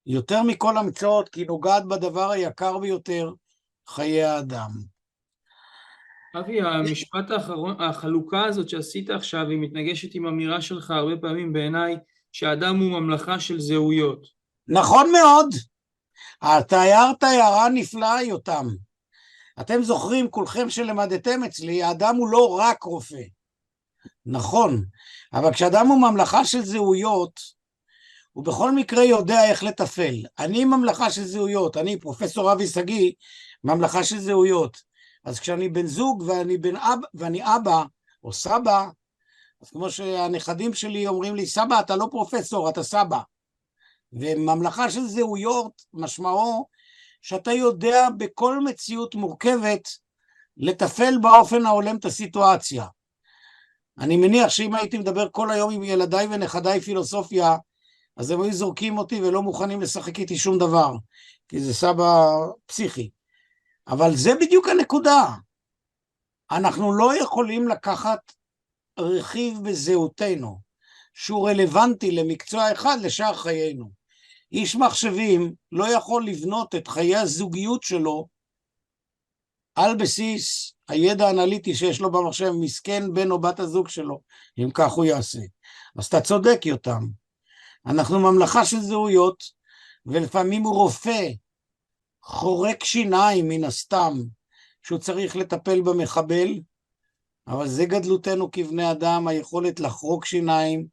יותר מכל המצאות, כי נוגעת בדבר היקר ביותר, חיי האדם. אבי, המשפט האחרון, החלוקה הזאת שעשית עכשיו, היא מתנגשת עם אמירה שלך הרבה פעמים בעיניי, שהאדם הוא ממלכה של זהויות. נכון מאוד. אתה הערת הערה נפלאה יותם. אתם זוכרים כולכם שלמדתם אצלי, האדם הוא לא רק רופא. נכון, אבל כשאדם הוא ממלכה של זהויות, הוא בכל מקרה יודע איך לתפעל. אני ממלכה של זהויות, אני פרופסור אבי שגיא, ממלכה של זהויות. אז כשאני בן זוג ואני אבא או סבא, אז כמו שהנכדים שלי אומרים לי, סבא אתה לא פרופסור, אתה סבא. וממלכה של זהויות משמעו שאתה יודע בכל מציאות מורכבת לטפל באופן ההולם את הסיטואציה. אני מניח שאם הייתי מדבר כל היום עם ילדיי ונכדיי פילוסופיה, אז הם היו זורקים אותי ולא מוכנים לשחק איתי שום דבר, כי זה סבא פסיכי. אבל זה בדיוק הנקודה. אנחנו לא יכולים לקחת רכיב בזהותנו, שהוא רלוונטי למקצוע אחד לשאר חיינו. איש מחשבים לא יכול לבנות את חיי הזוגיות שלו על בסיס הידע האנליטי שיש לו במחשב, מסכן בן או בת הזוג שלו, אם כך הוא יעשה. אז אתה צודק יותם. אנחנו ממלכה של זהויות, ולפעמים הוא רופא, חורק שיניים מן הסתם, שהוא צריך לטפל במחבל, אבל זה גדלותנו כבני אדם, היכולת לחרוק שיניים,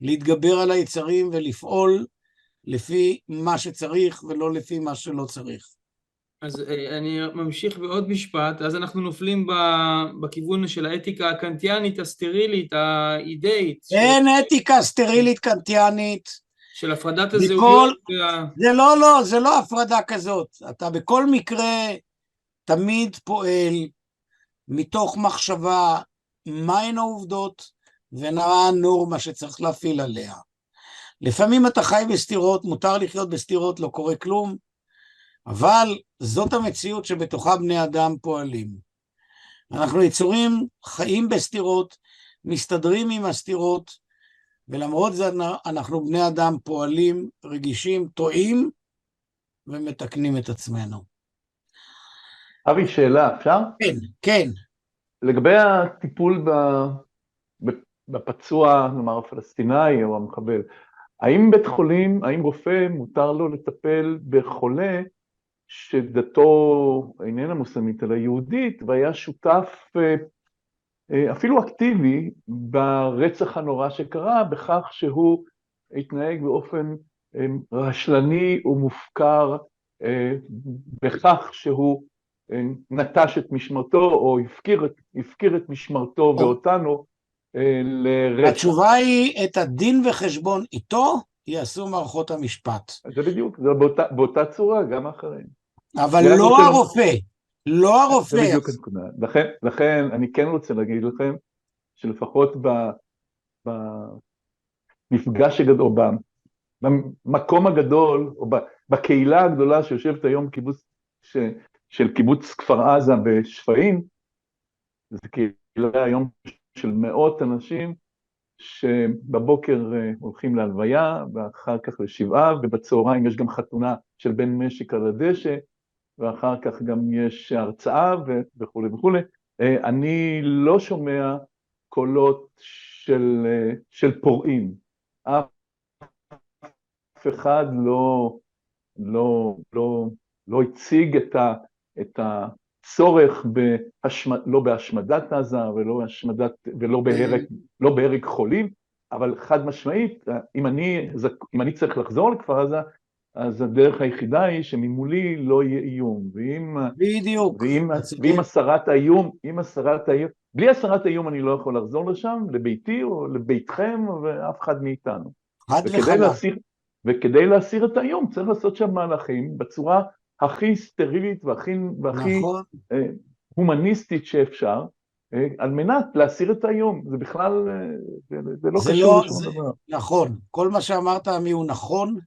להתגבר על היצרים ולפעול לפי מה שצריך ולא לפי מה שלא צריך. אז אני ממשיך בעוד משפט, אז אנחנו נופלים בכיוון של האתיקה הקנטיאנית, הסטרילית, האידאית. אין אתיקה סטרילית קנטיאנית. של הפרדת הזהויות. זה לא הפרדה כזאת. אתה בכל מקרה תמיד פועל מתוך מחשבה מהן העובדות ומה הנורמה שצריך להפעיל עליה. לפעמים אתה חי בסתירות, מותר לחיות בסתירות, לא קורה כלום, אבל זאת המציאות שבתוכה בני אדם פועלים. אנחנו יצורים חיים בסתירות, מסתדרים עם הסתירות, ולמרות זה אנחנו בני אדם פועלים, רגישים, טועים, ומתקנים את עצמנו. אבי, שאלה, אפשר? כן, כן. לגבי הטיפול בפצוע, נאמר הפלסטיני או המחבל, האם בית חולים, האם רופא מותר לו לטפל בחולה שדתו איננה מוסלמית אלא יהודית, והיה שותף אפילו אקטיבי ברצח הנורא שקרה, בכך שהוא התנהג באופן רשלני ומופקר, בכך שהוא נטש את משמרתו או הפקיר את משמרתו ואותנו לרצח. התשובה היא, את הדין וחשבון איתו יעשו מערכות המשפט. זה בדיוק, זה באותה צורה, גם אחרים. אבל לא הרופא, לא הרופא. זה בדיוק הנקודה. לכן אני כן רוצה להגיד לכם, שלפחות במפגש הגדול, או במקום הגדול, או בקהילה הגדולה שיושבת היום של קיבוץ כפר עזה בשפיים, זה קהילה היום של מאות אנשים, שבבוקר הולכים להלוויה, ואחר כך לשבעה, ובצהריים יש גם חתונה של בן משק על הדשא, ואחר כך גם יש הרצאה וכו' וכו'. אני לא שומע קולות של פורעים. אף אחד לא הציג את הצורך לא בהשמדת עזה ולא בהרג חולים, אבל חד משמעית, אם אני צריך לחזור לכפר עזה, אז הדרך היחידה היא שממולי לא יהיה איום, בדיוק. ועם הסרת האיום, בלי הסרת האיום אני לא יכול לחזור לשם, לביתי או לביתכם, ואף אחד מאיתנו. וכדי להסיר את האיום, צריך לעשות שם מהלכים בצורה הכי סטרילית והכי הומניסטית שאפשר, על מנת להסיר את האיום. זה בכלל, זה לא קשור לשום דבר. נכון, כל מה שאמרת עמי הוא נכון,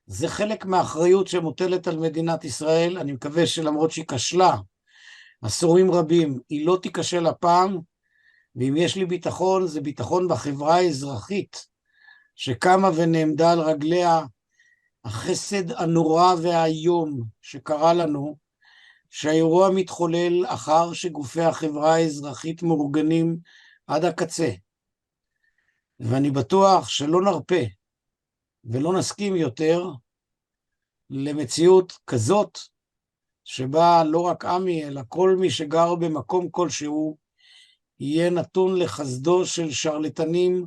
זה חלק מהאחריות שמוטלת על מדינת ישראל. אני מקווה שלמרות שהיא כשלה עשורים רבים, היא לא תיכשל הפעם, ואם יש לי ביטחון, זה ביטחון בחברה האזרחית, שקמה ונעמדה על רגליה. החסד הנורא והיום שקרה לנו, שהאירוע מתחולל אחר שגופי החברה האזרחית מאורגנים עד הקצה. ואני בטוח שלא נרפה ולא נסכים יותר למציאות כזאת, שבה לא רק עמי, אלא כל מי שגר במקום כלשהו, יהיה נתון לחסדו של שרלטנים,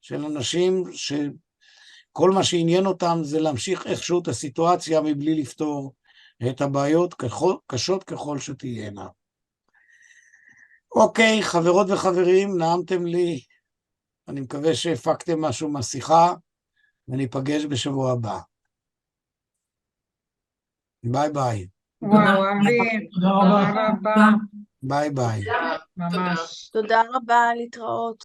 של אנשים שכל מה שעניין אותם זה להמשיך איכשהו את הסיטואציה מבלי לפתור את הבעיות קשות ככל שתהיינה. אוקיי, חברות וחברים, נעמתם לי. אני מקווה שהפקתם משהו מהשיחה, וניפגש בשבוע הבא. ביי ביי. וואו, אבי, תודה רבה. ביי ביי. ממש. תודה רבה, להתראות.